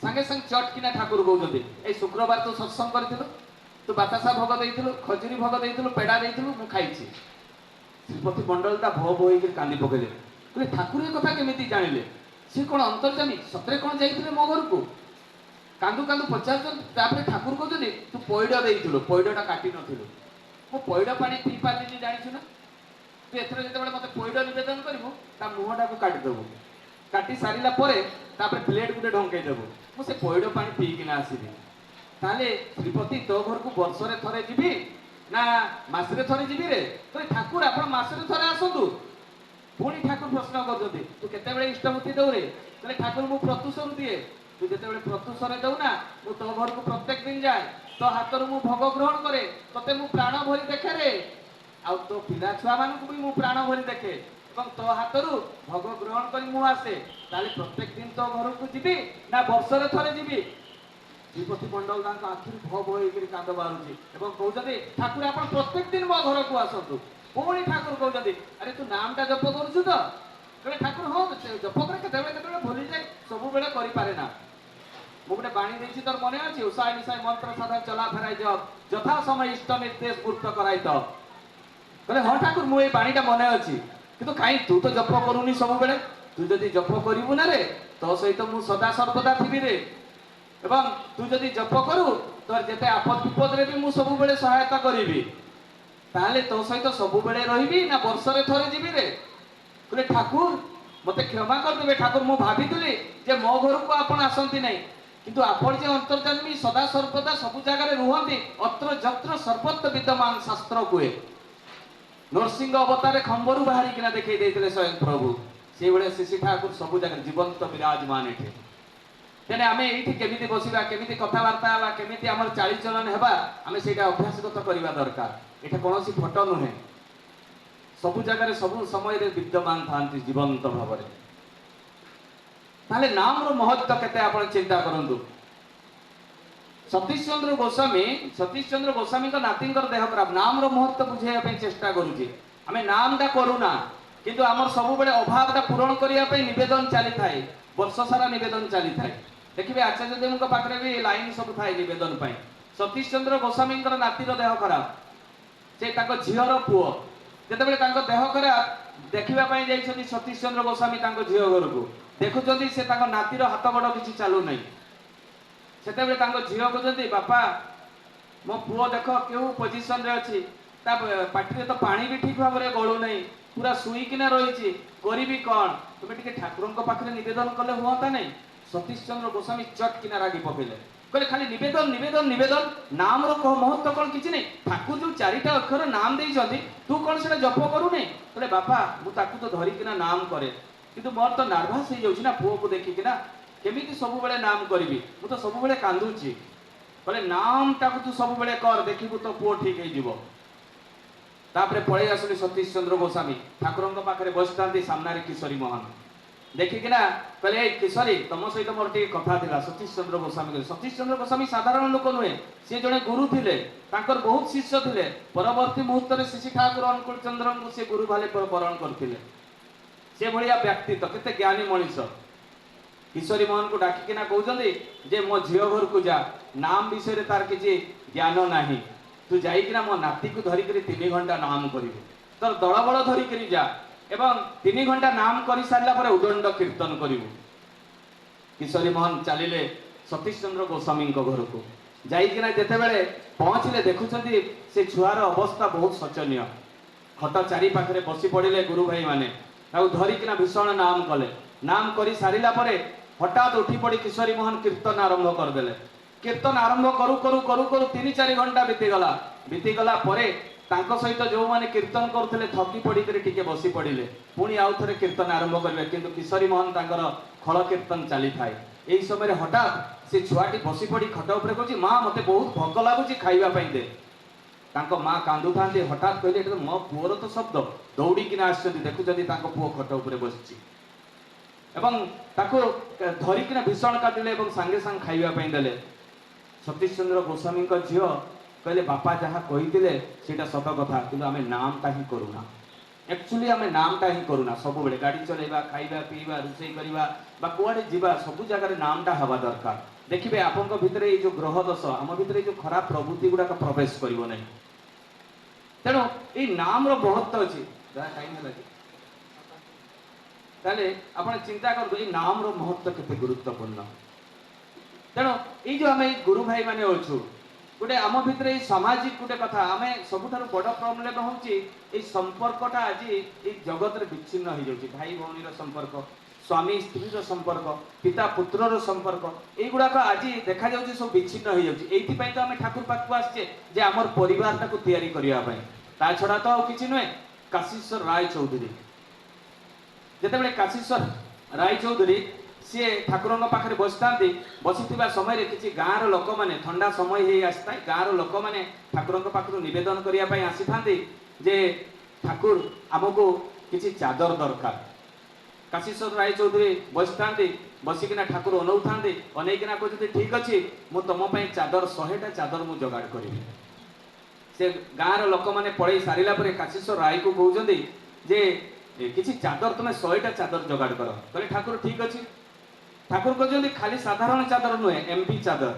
ସାଙ୍ଗେ ସାଙ୍ଗେ ଚଟକିନା ଠାକୁର କହୁଛନ୍ତି, ଏଇ ଶୁକ୍ରବାର ତୁ ସତ୍ସଙ୍ଗ କରିଥିଲୁ, ତୁ ବାତାସା ଭୋଗ ଦେଇଥିଲୁ, ଖଜୁରୀ ଭୋଗ ଦେଇଥିଲୁ, ପେଡ଼ା ଦେଇଥିଲୁ, ମୁଁ ଖାଇଛି। ଶ୍ରୀପତି ମଣ୍ଡଳଟା ଭୋ ଭୋ ହେଇକି କାନ୍ଦି ପକେଇଲେ। କହିଲେ ଠାକୁର ଏ କଥା କେମିତି ଜାଣିଲେ? ସେ କ'ଣ ଅନ୍ତର୍ଯାମୀ? ସତରେ କ'ଣ ଯାଇଥିଲେ ମୋ ଘରକୁ? କାନ୍ଦୁ କାନ୍ଦୁ ପଚାରୁଛନ୍ତି। ତାପରେ ଠାକୁର କହୁଛନ୍ତି, ତୁ ପଇଡ଼ ଦେଇଥିଲୁ, ପଇଡ଼ଟା କାଟି ନଥିଲୁ। ମୁଁ ପଇଡ଼ ପାଣି ପିଇ ପାରିଲିନି, ଜାଣିଛୁ ନା? ତୁ ଏଥର ଯେତେବେଳେ ମୋତେ ପଇଡ଼ ନିବେଦନ କରିବୁ, ତା ମୁହଁଟାକୁ କାଟିଦେବୁ, କାଟି ସାରିଲା ପରେ ତାପରେ ପ୍ଲେଟ୍ ଗୋଟେ ଢଙ୍କେଇ ଦେବୁ, ମୁଁ ସେ ପଇଡ଼ ପାଣି ପିଇକିନା ଆସିବି। ତାହେଲେ ଶ୍ରୀପତି ତୋ ଘରକୁ ବର୍ଷରେ ଥରେ ଯିବି ନା ମାସରେ ଥରେ ଯିବି ରେ? କହିଲେ ଠାକୁର ଆପଣ ମାସରେ ଥରେ ଆସନ୍ତୁ। ପୁଣି ଠାକୁର ପ୍ରଶ୍ନ କରୁଛନ୍ତି, ତୁ କେତେବେଳେ ଇଷ୍ଟବୃତ୍ତି ଦେଉ ରେ? କହିଲେ ଠାକୁର ମୁଁ ପ୍ରତ୍ୟୁଷରୁ ଦିଏ। ତୁ ଯେତେବେଳେ ପ୍ରତ୍ୟୁଷରେ ଦେଉ ନା, ମୁଁ ତୋ ଘରକୁ ପ୍ରତ୍ୟେକ ଦିନ ଯାଏ, ତୋ ହାତରୁ ମୁଁ ଭୋଗ ଗ୍ରହଣ କରେ, ତତେ ମୁଁ ପ୍ରାଣ ଭରି ଦେଖେ ରେ, ଆଉ ତୋ ପିଲା ଛୁଆମାନଙ୍କୁ ବି ମୁଁ ପ୍ରାଣ ଭରି ଦେଖେ, ଏବଂ ତୋ ହାତରୁ ଭୋଗ ଗ୍ରହଣ କରି ମୁଁ ଆସେ। ତାହେଲେ ପ୍ରତ୍ୟେକ ଦିନ ତୋ ଘରକୁ ଯିବି ନା ବର୍ଷରେ ଥରେ ଯିବି? ଶ୍ରୀପତି ମଣ୍ଡଳ ତାଙ୍କ ଆଖିରୁ ଭୋ ଭୋ ହେଇକିରି କାନ୍ଦ ବାହାରୁଛି ଏବଂ କହୁଛନ୍ତି, ଠାକୁର ଆପଣ ପ୍ରତ୍ୟେକ ଦିନ ମୋ ଘରକୁ ଆସନ୍ତୁ। ପୁଣି ଠାକୁର କହୁଛନ୍ତି, ଆରେ ତୁ ନାମଟା ଜପ କରୁଛୁ ତ? କହିଲେ ଠାକୁର ହଁ ଜପ କରେ, କେତେବେଳେ କେତେବେଳେ ଭୁଲିଯାଏ, ସବୁବେଳେ କରିପାରେ ନା। ମୁଁ ଗୋଟେ ବାଣୀ ଦେଇଛି, ତୋର ମନେ ଅଛି? ଉଷାଏ ନିଶାଏ ମନ୍ତ୍ର ସାଧା ଚଲା ଫେରାଇ ଜପ, ଯଥା ସମୟ ଇଷ୍ଟ ନିର୍ଦ୍ଦେଶ ପୂର୍ତ୍ତ କରାଇ ତ। କହିଲେ ହଁ ଠାକୁର ମୁଁ ଏଇ ବାଣୀଟା ମନେ ଅଛି, କିନ୍ତୁ କାହିଁ ତୁ ତ ଜପ କରୁନି ସବୁବେଳେ? ତୁ ଯଦି ଜପ କରିବୁ ନା ରେ, ତୋ ସହିତ ମୁଁ ସଦା ସର୍ବଦା ଥିବି ରେ, ଏବଂ ତୁ ଯଦି ଜପ କରୁ ତୋର ଯେତେ ଆପଦ ବିପଦରେ ବି ମୁଁ ସବୁବେଳେ ସହାୟତା କରିବି। ତାହେଲେ ତୋ ସହିତ ସବୁବେଳେ ରହିବି ନା ବର୍ଷରେ ଥରେ ଯିବି ରେ? କହିଲେ ଠାକୁର ମୋତେ କ୍ଷମା କରିଦେବେ ଠାକୁର, ମୁଁ ଭାବିଥିଲି ଯେ ମୋ ଘରକୁ ଆପଣ ଆସନ୍ତି ନାହିଁ, କିନ୍ତୁ ଆପଣ ଯେ ଅନ୍ତର୍ଯାମୀ ସଦା ସର୍ବଦା ସବୁ ଜାଗାରେ ରୁହନ୍ତି, ଅତ୍ର ଯତ୍ର ସର୍ବତ୍ର ବିଦ୍ୟମାନ ଶାସ୍ତ୍ର କୁହେ। ନରସିଂହ ଅବତାରରେ ଖମ୍ବରୁ ବାହାରିକିନା ଦେଖେଇ ଦେଇଥିଲେ ସ୍ୱୟଂ ପ୍ରଭୁ, ସେଇଭଳିଆ ଶିଶି ଠାକୁର ସବୁ ଜାଗାରେ ଜୀବନ୍ତ ବିରାଜମାନ ଏଠି। ତେଣୁ ଆମେ ଏଇଠି କେମିତି ବସିବା, କେମିତି କଥାବାର୍ତ୍ତା ହେବା, କେମିତି ଆମର ଚାଳିଚଳନ ହେବା, ଆମେ ସେଇଟା ଅଭ୍ୟାସଗତ କରିବା ଦରକାର। ଏଇଟା କୌଣସି ଫଟୋ ନୁହେଁ, ସବୁ ଜାଗାରେ ସବୁ ସମୟରେ ବିଦ୍ୟମାନ ଥାନ୍ତି ଜୀବନ୍ତ ଭାବରେ। ତାହେଲେ ନାମର ମହତ୍ଵ କେତେ ଆପଣ ଚିନ୍ତା କରନ୍ତୁ। ସତୀଶ ଚନ୍ଦ୍ର ଗୋସ୍ୱାମୀଙ୍କ ନାତିଙ୍କର ଦେହ ଖରାପ, ନାମର ମହତ୍ଵ ବୁଝେଇବା ପାଇଁ ଚେଷ୍ଟା କରୁଛି। ଆମେ ନାମଟା କରୁନା, କିନ୍ତୁ ଆମର ସବୁବେଳେ ଅଭାବଟା ପୂରଣ କରିବା ପାଇଁ ନିବେଦନ ଚାଲିଥାଏ, ବର୍ଷ ସାରା ନିବେଦନ ଚାଲିଥାଏ। ଦେଖିବେ ଆଚାର୍ଯ୍ୟ ଦେବଙ୍କ ପାଖରେ ବି ଲାଇନ ସବୁ ଥାଏ ନିବେଦନ ପାଇଁ। ସତୀଶ ଚନ୍ଦ୍ର ଗୋସ୍ୱାମୀଙ୍କର ନାତିର ଦେହ ଖରାପ, ସେ ତାଙ୍କ ଝିଅର ପୁଅ, ଯେତେବେଳେ ତାଙ୍କ ଦେହ ଖରାପ ଦେଖିବା ପାଇଁ ଯାଇଛନ୍ତି ସତୀଶ ଚନ୍ଦ୍ର ଗୋସ୍ୱାମୀ ତାଙ୍କ ଝିଅ ଘରକୁ, ଦେଖୁଛନ୍ତି ସେ ତାଙ୍କ ନାତିର ହାତ ଗୋଡ଼ କିଛି ଚାଲୁନାହିଁ। ସେତେବେଳେ ତାଙ୍କ ଝିଅ କହୁଛନ୍ତି, ବାପା ମୋ ପୁଅ ଦେଖ କେଉଁ ପୋଜିସନରେ ଅଛି, ତା ପାଟିରେ ତ ପାଣି ବି ଠିକ ଭାବରେ ଗଳୁନାହିଁ, ପୁରା ଶୁଇକିନା ରହିଛି, କରିବି କ'ଣ? ତୁମେ ଟିକେ ଠାକୁରଙ୍କ ପାଖରେ ନିବେଦନ କଲେ ହୁଅନ୍ତା ନାହିଁ? ସତୀଶ ଚନ୍ଦ୍ର ଗୋସ୍ୱାମୀ ଚଟକିନା ରାଗି ପକେଇଲେ, କହିଲେ ଖାଲି ନିବେଦନ ନିବେଦନ ନିବେଦନ, ନାମର ମହତ୍ଵ କ'ଣ କିଛି ନାହିଁ? ଠାକୁର ଯୋଉ 4ଟା ଅକ୍ଷର ନାମ ଦେଇଛନ୍ତି, ତୁ କ'ଣ ସେଟା ଜପ କରୁନାହିଁ? କହିଲେ ବାପା ମୁଁ ତାକୁ ତ ଧରିକିନା ନାମ କରେ, କିନ୍ତୁ ମୋର ତ ନର୍ଭସ ହେଇଯାଉଛି ନା ପୁଅକୁ ଦେଖିକିନା, କେମିତି ସବୁବେଳେ ନାମ କରିବି, ମୁଁ ତ ସବୁବେଳେ କାନ୍ଦୁଛି। କହିଲେ ନାମଟାକୁ ତୁ ସବୁବେଳେ କର, ଦେଖିବୁ ତୋ ପୁଅ ଠିକ ହେଇଯିବ। ତାପରେ ପଳେଇ ଆସିଲେ ସତୀଶ ଚନ୍ଦ୍ର ଗୋସ୍ୱାମୀ, ଠାକୁରଙ୍କ ପାଖରେ ବସିଥାନ୍ତି, ସାମ୍ନାରେ କିଶୋରୀ ମୋହନ। ଦେଖିକିନା କହିଲେ ଏ କିଶୋରୀ ତମ ସହିତ ମୋର ଟିକେ କଥା ଥିଲା। ସତୀଶ ଚନ୍ଦ୍ର ଗୋସ୍ୱାମୀ କହିଲେ ସତୀଶ ଚନ୍ଦ୍ର ଗୋସ୍ୱାମୀ ସାଧାରଣ ଲୋକ ନୁହେଁ, ସିଏ ଜଣେ ଗୁରୁ ଥିଲେ, ତାଙ୍କର ବହୁତ ଶିଷ୍ୟ ଥିଲେ। ପରବର୍ତ୍ତୀ ମୁହୂର୍ତ୍ତରେ ଶ୍ରୀ ଠାକୁର ଅନୁକୂଳ ଚନ୍ଦ୍ରଙ୍କୁ ସେ ଗୁରୁ ଭାବେ ବରଣ କରିଥିଲେ। ସେ ଭଳିଆ ବ୍ୟକ୍ତିତ୍ୱ, କେତେ ଜ୍ଞାନୀ ମଣିଷ। କିଶୋରୀ ମୋହନକୁ ଡାକିକିନା କହୁଛନ୍ତି ଯେ ମୋ ଝିଅ ଘରକୁ ଯା, ନାମ ବିଷୟରେ ତାର କିଛି ଜ୍ଞାନ ନାହିଁ, ତୁ ଯାଇକିନା ମୋ ନାତିକୁ ଧରିକିରି 3 ଘଣ୍ଟା ନାମ କରିବୁ, ତୋର ଦଳବଳ ଧରିକିରି ଯା ଏବଂ 3 ଘଣ୍ଟା ନାମ କରି ସାରିଲା ପରେ ଉଦଣ୍ଡ କୀର୍ତ୍ତନ କରିବୁ। କିଶୋରୀ ମୋହନ ଚାଲିଲେ ସତୀଶ ଚନ୍ଦ୍ର ଗୋସ୍ୱାମୀଙ୍କ ଘରକୁ। ଯାଇକିନା ଯେତେବେଳେ ପହଞ୍ଚିଲେ ଦେଖୁଛନ୍ତି ସେ ଛୁଆର ଅବସ୍ଥା ବହୁତ ଶୋଚନୀୟ। ଖଟ ଚାରି ପାଖରେ ବସି ପଡ଼ିଲେ ଗୁରୁ ଭାଇ ମାନେ, ତାକୁ ଧରିକିନା ଭୀଷଣ ନାମ କଲେ। ନାମ କରି ସାରିଲା ପରେ ହଠାତ୍ ଉଠି ପଡ଼ି କିଶୋରୀ ମୋହନ କୀର୍ତ୍ତନ ଆରମ୍ଭ କରିଦେଲେ। କୀର୍ତ୍ତନ ଆରମ୍ଭ କରୁ କରୁ କରୁ କରୁ 3-4 ଘଣ୍ଟା ବିତିଗଲା। ବିତିଗଲା ପରେ ତାଙ୍କ ସହିତ ଯେଉଁମାନେ କୀର୍ତ୍ତନ କରୁଥିଲେ ଥକି ପଡ଼ିକରି ଟିକେ ବସି ପଡ଼ିଲେ। ପୁଣି ଆଉ ଥରେ କୀର୍ତ୍ତନ ଆରମ୍ଭ କରିବେ, କିନ୍ତୁ କିଶୋରୀ ମୋହନ ତାଙ୍କର ଖଳ କୀର୍ତ୍ତନ ଚାଲିଥାଏ। ଏହି ସମୟରେ ହଠାତ୍ ସେ ଛୁଆଟି ବସି ପଡ଼ି ଖଟ ଉପରେ କହୁଛି, ମା ମୋତେ ବହୁତ ଭୋକ ଲାଗୁଛି, ଖାଇବା ପାଇଁ ଦେ। ତାଙ୍କ ମା କାନ୍ଦୁଥାନ୍ତି। ହଠାତ୍ କହିଲେ ଏଟା ମୋ ପୁଅର ତ ଶବ୍ଦ। ଦୌଡ଼ିକିନା ଆସିଛନ୍ତି, ଦେଖୁଛନ୍ତି ତାଙ୍କ ପୁଅ ଖଟ ଉପରେ ବସିଛି ଏବଂ ତାକୁ ଧରିକିନା ଭୀଷଣ କାଟିଲେ ଏବଂ ସାଙ୍ଗେ ସାଙ୍ଗେ ଖାଇବା ପାଇଁ ଦେଲେ। ସତୀଶ ଚନ୍ଦ୍ର ଗୋସ୍ୱାମୀଙ୍କ ଝିଅ କହିଲେ ବାପା ଯାହା କହିଥିଲେ ସେଇଟା ସତ କଥା, କିନ୍ତୁ ଆମେ ନାମଟା ହିଁ କରୁନା। ଆକ୍ଚୁଆଲି ଆମେ ନାମଟା ହିଁ କରୁନା। ସବୁବେଳେ ଗାଡ଼ି ଚଲେଇବା, ଖାଇବା ପିଇବା, ରୋଷେଇ କରିବା ବା କୁଆଡ଼େ ଯିବା, ସବୁ ଜାଗାରେ ନାମଟା ହେବା ଦରକାର। ଦେଖିବେ ଆପଣଙ୍କ ଭିତରେ ଏଇ ଯେଉଁ ଗ୍ରହ ଦୋଷ, ଆମ ଭିତରେ ଏଇ ଯେଉଁ ଖରାପ ପ୍ରବୃତ୍ତି ଗୁଡ଼ାକ ପ୍ରବେଶ କରିବ ନାହିଁ। ତେଣୁ ଏଇ ନାମର ମହତ୍ତ୍ୱ ଅଛି। ଟାଇମ୍ ହେଲା କି? ତାହେଲେ ଆପଣ ଚିନ୍ତା କରନ୍ତୁ ଏଇ ନାମର ମହତ୍ତ୍ୱ କେତେ ଗୁରୁତ୍ୱପୂର୍ଣ୍ଣ। ତେଣୁ ଏଇ ଯେଉଁ ଆମେ ଗୁରୁ ଭାଇ ମାନେ ଅଛୁ, ଗୋଟେ ଆମ ଭିତରେ ଏଇ ସାମାଜିକ ଗୋଟେ କଥା, ଆମେ ସବୁଠାରୁ ବଡ଼ ପ୍ରୋବ୍ଲେମ୍ ହେଉଛି ଏଇ ସମ୍ପର୍କଟା ଆଜି ଏଇ ଜଗତରେ ବିଚ୍ଛିନ୍ନ ହେଇଯାଉଛି। ଭାଇ ଭଉଣୀର ସମ୍ପର୍କ, ସ୍ୱାମୀ ସ୍ତ୍ରୀର ସମ୍ପର୍କ, ପିତା ପୁତ୍ରର ସମ୍ପର୍କ, ଏଇଗୁଡ଼ାକ ଆଜି ଦେଖାଯାଉଛି ସବୁ ବିଚ୍ଛିନ୍ନ ହେଇଯାଉଛି। ଏଇଥିପାଇଁ ତ ଆମେ ଠାକୁର ପାଖକୁ ଆସିଛେ ଯେ ଆମର ପରିବାରଟାକୁ ତିଆରି କରିବା ପାଇଁ। ତା ଛଡ଼ା ତ ଆଉ କିଛି ନୁହେଁ। କାଶୀଶ୍ୱର ରାୟ ଚୌଧୁରୀ, ଯେତେବେଳେ କାଶୀଶ୍ୱର ରାୟ ଚୌଧୁରୀ ସିଏ ଠାକୁରଙ୍କ ପାଖରେ ବସିଥାନ୍ତି, ବସିଥିବା ସମୟରେ କିଛି ଗାଁର ଲୋକମାନେ, ଥଣ୍ଡା ସମୟ ହେଇ ଆସିଥାଏ, ଗାଁର ଲୋକମାନେ ଠାକୁରଙ୍କ ପାଖରୁ ନିବେଦନ କରିବା ପାଇଁ ଆସିଥାନ୍ତି ଯେ ଠାକୁର ଆମକୁ କିଛି ଚାଦର ଦରକାର। କାଶୀଶ୍ୱର ରାୟ ଚୌଧୁରୀ ବସିଥାନ୍ତି, ବସିକିନା ଠାକୁର ଅନଉଥାନ୍ତି, ଅନେଇକିନା କହୁଛନ୍ତି ଠିକ୍ ଅଛି, ମୁଁ ତମ ପାଇଁ ଚାଦର 100ଟା ଚାଦର ମୁଁ ଯୋଗାଡ଼ କରିବି। ସେ ଗାଁର ଲୋକମାନେ ପଳେଇ ସାରିଲା ପରେ କାଶୀଶ୍ୱର ରାୟକୁ କହୁଛନ୍ତି ଯେ କିଛି ଚାଦର, ତୁମେ 100ଟା ଚାଦର ଯୋଗାଡ଼ କର। କହିଲେ ଠାକୁର ଠିକ୍ ଅଛି। ଠାକୁର କହିଛନ୍ତି ଖାଲି ସାଧାରଣ ଚାଦର ନୁହେଁ, ଏମ୍ବି ଚାଦର,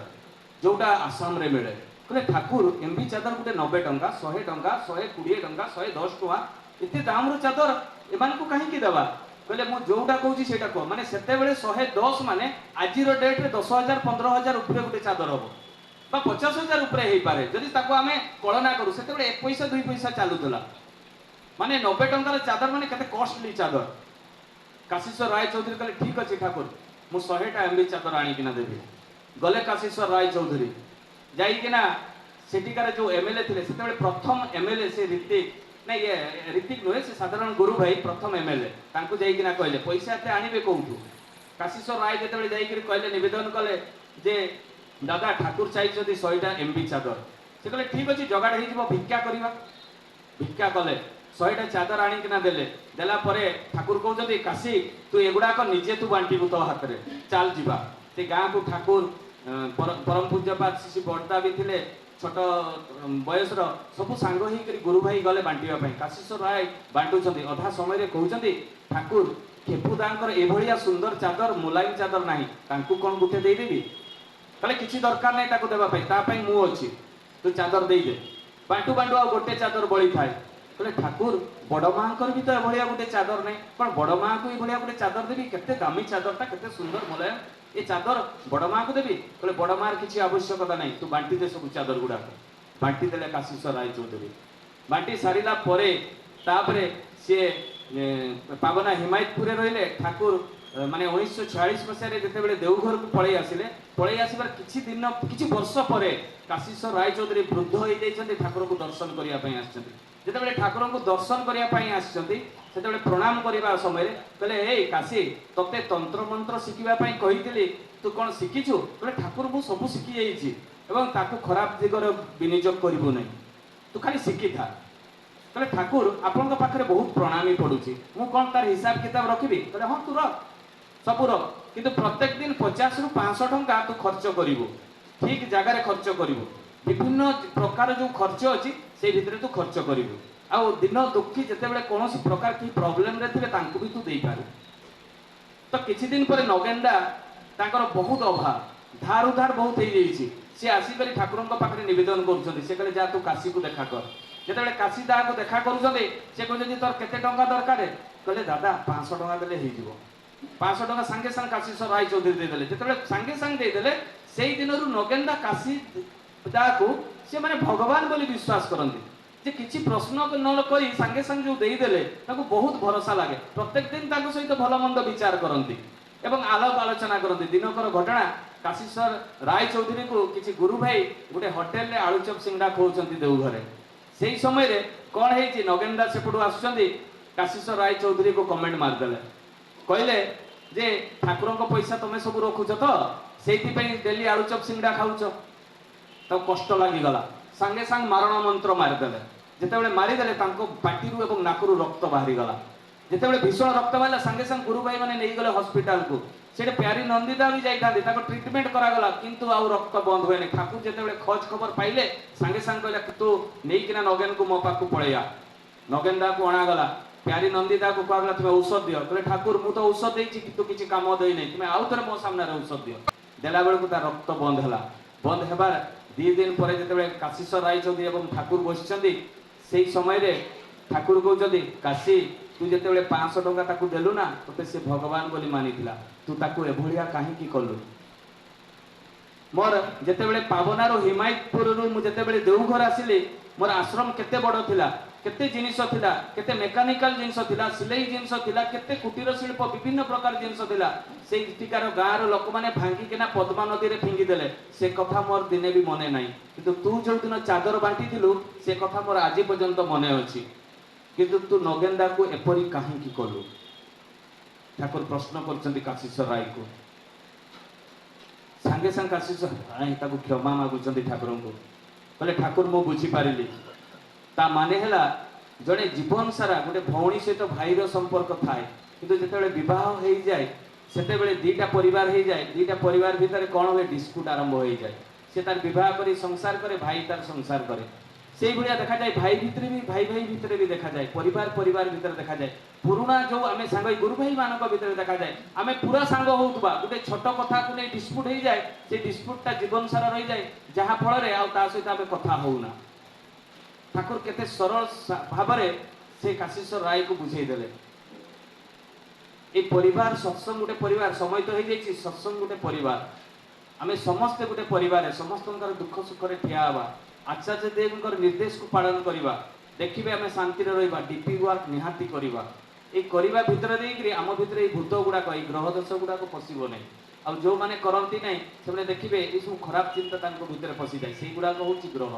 ଯୋଉଟା ଆସାମରେ ମିଳେ। କହିଲେ ଠାକୁର ଏମ୍ବି ଚାଦର ଗୋଟେ 90 ଟଙ୍କା, 100 ଟଙ୍କା, 120 ଟଙ୍କା, 110 ଟଙ୍କା, ଏତେ ଦାମର ଚାଦର ଏମାନଙ୍କୁ କାହିଁକି ଦେବା? କହିଲେ ମୁଁ ଯୋଉଟା କହୁଛି ସେଇଟା କହ। ମାନେ ସେତେବେଳେ 110 ମାନେ ଆଜିର ଡେଟ୍ରେ 10,000 15,000 ଉପରେ ଗୋଟେ ଚାଦର ହବ ବା 50,000 ଉପରେ ହେଇପାରେ ଯଦି ତାକୁ ଆମେ କଳନା କରୁ। ସେତେବେଳେ 1 ପଇସା 2 ପଇସା ଚାଲୁଥିଲା, ମାନେ 90 ଟଙ୍କାର ଚାଦର ମାନେ କେତେ କଷ୍ଟଲି ଚାଦର। କାଶୀଶ୍ୱର ରାୟ ଚୌଧୁରୀ କହିଲେ ଠିକ୍ ଅଛି ଠାକୁର, ମୁଁ 100ଟା ଏମ୍ବି ଚାଦର ଆଣିକିନା ଦେବି। ଗଲେ କାଶୀଶ୍ୱର ରାୟ ଚୌଧୁରୀ, ଯାଇକିନା ସେଠିକାର ଯେଉଁ ଏମ୍ଏଲ୍ଏ ଥିଲେ, ସେତେବେଳେ ପ୍ରଥମ ଏମ୍ଏଲ୍ଏ ସେ ରୀତିକ, ନାଇଁ ରୀତିକ ନୁହେଁ, ସେ ସାଧାରଣ ଗୁରୁ ଭାଇ ପ୍ରଥମ ଏମ୍ଏଲ୍ଏ, ତାଙ୍କୁ ଯାଇକିନା କହିଲେ ପଇସା ଏତେ ଆଣିବେ କୋଉଠୁ? କାଶୀଶ୍ୱର ରାୟ ଯେତେବେଳେ ଯାଇକିରି କହିଲେ, ନିବେଦନ କଲେ ଯେ ଦାଦା ଠାକୁର ଚାହିଁଛନ୍ତି 100ଟା ଏମ୍ବି ଚାଦର। ସେ କହିଲେ ଠିକ୍ ଅଛି, ଯୋଗାଡ଼ ହେଇଯିବ, ଭିକ୍ଷା କରିବା। ଭିକ୍ଷା କଲେ, 100ଟା ଚାଦର ଆଣିକିନା ଦେଲେ। ଦେଲା ପରେ ଠାକୁର କହୁଛନ୍ତି କାଶୀ ତୁ ଏଗୁଡ଼ାକ ନିଜେ ତୁ ବାଣ୍ଟିବୁ ତୋ ହାତରେ, ଚାଲ ଯିବା। ସେ ଗାଁକୁ ଠାକୁର ପରମ ପୂଜ୍ୟପାତ ଶ୍ରୀ ବଡ଼ଦା ବି ଥିଲେ, ଛୋଟ ବୟସର, ସବୁ ସାଙ୍ଗ ହେଇକରି ଗୁରୁ ଭାଇ ଗଲେ ବାଣ୍ଟିବା ପାଇଁ। କାଶୀଶ୍ୱର ରାୟ ବାଣ୍ଟୁଛନ୍ତି, ଅଧା ସମୟରେ କହୁଛନ୍ତି ଠାକୁର ଖେପୁଦାଙ୍କର ଏଭଳିଆ ସୁନ୍ଦର ଚାଦର, ମୁଲାୟମ ଚାଦର ନାହିଁ, ତାଙ୍କୁ କ'ଣ ଗୋଟେ ଦେଇଦେବି? କହିଲେ କିଛି ଦରକାର ନାହିଁ ତାକୁ ଦେବା ପାଇଁ, ତା ପାଇଁ ମୁଁ ଅଛି, ତୁ ଚାଦର ଦେଇଦେ। ବାଣ୍ଟୁ ବାଣ୍ଟୁ ଆଉ ଗୋଟେ ଚାଦର ବଳିଥାଏ। କହିଲେ ଠାକୁର ବଡ଼ ମାଆଙ୍କର ବି ତ ଏଭଳିଆ ଗୋଟେ ଚାଦର ନାହିଁ, କ'ଣ ବଡ଼ ମାଆଙ୍କୁ ଏଭଳିଆ ଗୋଟେ ଚାଦର ଦେବି? କେତେ ଦାମୀ ଚାଦରଟା, କେତେ ସୁନ୍ଦର ମୁଲାୟମ, ଏ ଚାଦର ବଡ଼ ମାଆକୁ ଦେବି? କହିଲେ ବଡ଼ ମାଆର କିଛି ଆବଶ୍ୟକତା ନାହିଁ, ତୁ ବାଣ୍ଟି ଦେ ସବୁ ଚାଦର ଗୁଡ଼ାକ। ବାଣ୍ଟି ଦେଲେ କାଶୀଶ୍ୱର ରାୟ ଚୌଧୁରୀ। ବାଣ୍ଟି ସାରିଲା ପରେ ତାପରେ ସିଏ ପାବନା ହିମାୟତପୁରରେ ରହିଲେ। ଠାକୁର ମାନେ 1946 ମସିହାରେ ଯେତେବେଳେ ଦେଓଘରକୁ ପଳେଇ ଆସିଲେ, ପଳେଇ ଆସିବାର କିଛି ବର୍ଷ ପରେ କାଶୀଶ୍ୱର ରାୟ ଚୌଧୁରୀ ବୃଦ୍ଧ ହେଇଯାଇଛନ୍ତି, ଠାକୁରଙ୍କୁ ଦର୍ଶନ କରିବା ପାଇଁ ଆସିଛନ୍ତି। ଯେତେବେଳେ ଠାକୁରଙ୍କୁ ଦର୍ଶନ କରିବା ପାଇଁ ଆସିଛନ୍ତି, ସେତେବେଳେ ପ୍ରଣାମ କରିବା ସମୟରେ କହିଲେ ଏଇ କାଶୀ, ତତେ ତନ୍ତ୍ରମନ୍ତ୍ର ଶିଖିବା ପାଇଁ କହିଥିଲି, ତୁ କ'ଣ ଶିଖିଛୁ? କହିଲେ ଠାକୁର ମୁଁ ସବୁ ଶିଖି ଯାଇଛି ଏବଂ ତାକୁ ଖରାପ ଦିଗରେ ବିନିଯୋଗ କରିବୁ ନାହିଁ, ତୁ ଖାଲି ଶିଖିଥା। କହିଲେ ଠାକୁର ଆପଣଙ୍କ ପାଖରେ ବହୁତ ପ୍ରଣାମୀ ପଡ଼ୁଛି, ମୁଁ କ'ଣ ତାର ହିସାବ କିତାବ ରଖିବି? କହିଲେ ହଁ ତୁ ରଖ। सबुर किंतु प्रत्येक दिन 50 रु 500 टंका तू खर्च करिवो ठीक जगह खर्च करिवो विभिन्न प्रकार जो खर्च अछि से भितर तू खर्च करिवो आ दिन दुखी जेतेबेले कोनोसी प्रकार की प्रॉब्लम रे थिबे तांको भी तू देई पारू तो किछि दिन पर नगेंडा तांकर बहुत अभाव धार उधार बहुत हो जाइए सी आसिक ठाकुर पाखे नवेदन कर जा तू काशी को देखा कर जिते काशी दाह को देखा कर तोर केते टंका दरकार कहले दादा 500 टंका देले हो 500 टंका सांगे सांग काशीश्वर राय चौधरी देदेले जिते सांगे सांग देदेले से दिन नगेंडा काशी दाह को से माने भगवान बोली विश्वास करती जे किछि प्रश्न न करी सांगे सांग जो देदेले ताको बहुत भरोसा लागे प्रत्येक दिन ताको सहित भल मंद विचार करती एवं आलाप आलोचना करती दिनकर घटना काशीश्वर राय चौधरी को किसी गुरु भाई गोटे होटेल रे आलुचप सिंगड़ा खोउछंती देवघरे से समय रे कौन है नगेंदा सेपटू आसुचंती काशीश्वर राय चौधरी को कमेंट मारदेले कहले जे ठाकुर पैसा तुम सब रखुच तो से डेली आलुचप सिंगड़ा खाऊच तो कष्ट लगिगला सांगे सांग मारण मंत्र मारिदेले जिते मारिदेले पाटी एवं नाकरू रक्त बाहरी गला जिते भीषण रक्त बाहर सांगे सांग गुरु भाई मैंने नहीं गले हॉस्पिटल को से प्यारी नंदिता भी जाता ट्रिटमेंट करागला किंतु आउ रक्त बंद हुए नहीं ठाकुर जिते खोज खबर पाइले सांगे सांग कहले तू नहीं नगेन को मो पाक पलैया नगेंदा को अणागला प्यारी नंदिता को कहला तुम औषध दियो कहले ठाकुर मु तो औषध देछि किंतु किछि काम देई नहीं तुम आउ थरे मो सामने औषध दियो देला बेल को रक्त बंद हैला बंद हेबार 2 दिन पर जिते काशीश्वर राय चौधरी एवं ठाकुर बसिचंदी से समय रे ठाकुर कहउचंदी काशी तू जिते 500 टंका ताकू देलु ना तोते से भगवान बोली मानिथिला तू ताकू एभलिया काहे की कलु मोर जिते पावनारू हिमायतपुर मु जिते देवघर आसिली मोर आश्रम केते बड़ थिला केते जिनिस थिला केते मेकानिकल जिनिस थिला सिलाई जिनिस थिला केते कुटीर शिल्प विभिन्न प्रकार जिनिस थिला से टिकार गाँव लोक माने भांगी केना पद्मा नदी रे फिंगी देले से कथा मोर दिने भी मने नाही किंतु तू जो दिन चादर बांटी थिलु से कथा मोर आज पर्यंत मने अछि किंतु तू नगेंदा को एपरी काहे की कलु ठाकुर प्रश्न करचंदी काशीश्वर राय को सांगे सांग काशीश्वर राय ताको क्षमा मागुचंदी ठाकुर को कहले ठाकुर मो बुझी पारिली ता माने हैला जड़े जीवन सारा गोटे भौणी सहित भाईर संपर्क थाए किंतु जिते विवाह हो जाए से दीटा परिवार हो जाए दीटा परिवार भितर कौन हुए डिस्प्यूट आरंभ हो जाए से तार विवाह कर संसार करे भाई तार संसार करे से भाया देखा जाए भाई भितर भी भाई भाई भितर भी देखा जाए परिवार परिवार भितर देखा जाए पुराना जो आम सांग गुरु भाई मान भितर देखा जाए आम पूरा सांग होउतबा गोटे छोट कथा को नहीं डिस्प्यूट हो जाए से डिस्प्यूटा जीवन सारा रही जाए जहाँ फल सहित आम कथा होना ठाकुर केते सरल भाव से काशीश्वर राय को बुझेदेले ए परिवार सत्संग गोटे परिवार समय तो हो जाए सत्संग गोटे परिवार आम समस्ते गोटे परिवार समस्त दुख सुख ठिया हवा आचार्य देव निर्देश को पालन करवा देखिए आम शांति रहा डीपी वर्क निहाती करवा ये भितर आम भितर भूत गुड़ाक ग्रह दोष गुड़ाक पशब ना आ जो मैंने करती ना से देखिए ये सब खराब चिंता भितर पशि जाए से गुड़ाक हूँ ग्रह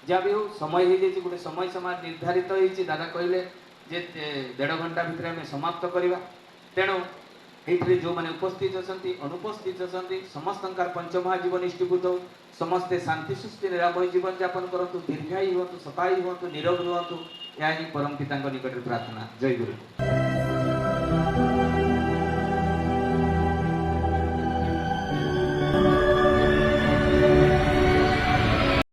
जहाँ भी हो समय हो जाए गोटे समय समय निर्धारित होती दादा कहले जे 1.5 घंटा भितर आम समाप्त करवा तेणु ये जो मैंने उपस्थित अच्छा अनुपस्थित अच्छा समस्त पंचमहाजीवन इष्टीभूत हो समस्ते शांति सुस्ति निरामय जीवन यापन करूँ दीर्घायु हूँ शतायु हूँ निरोग हूँ यह परम पिता निकट प्रार्थना जय गुरु।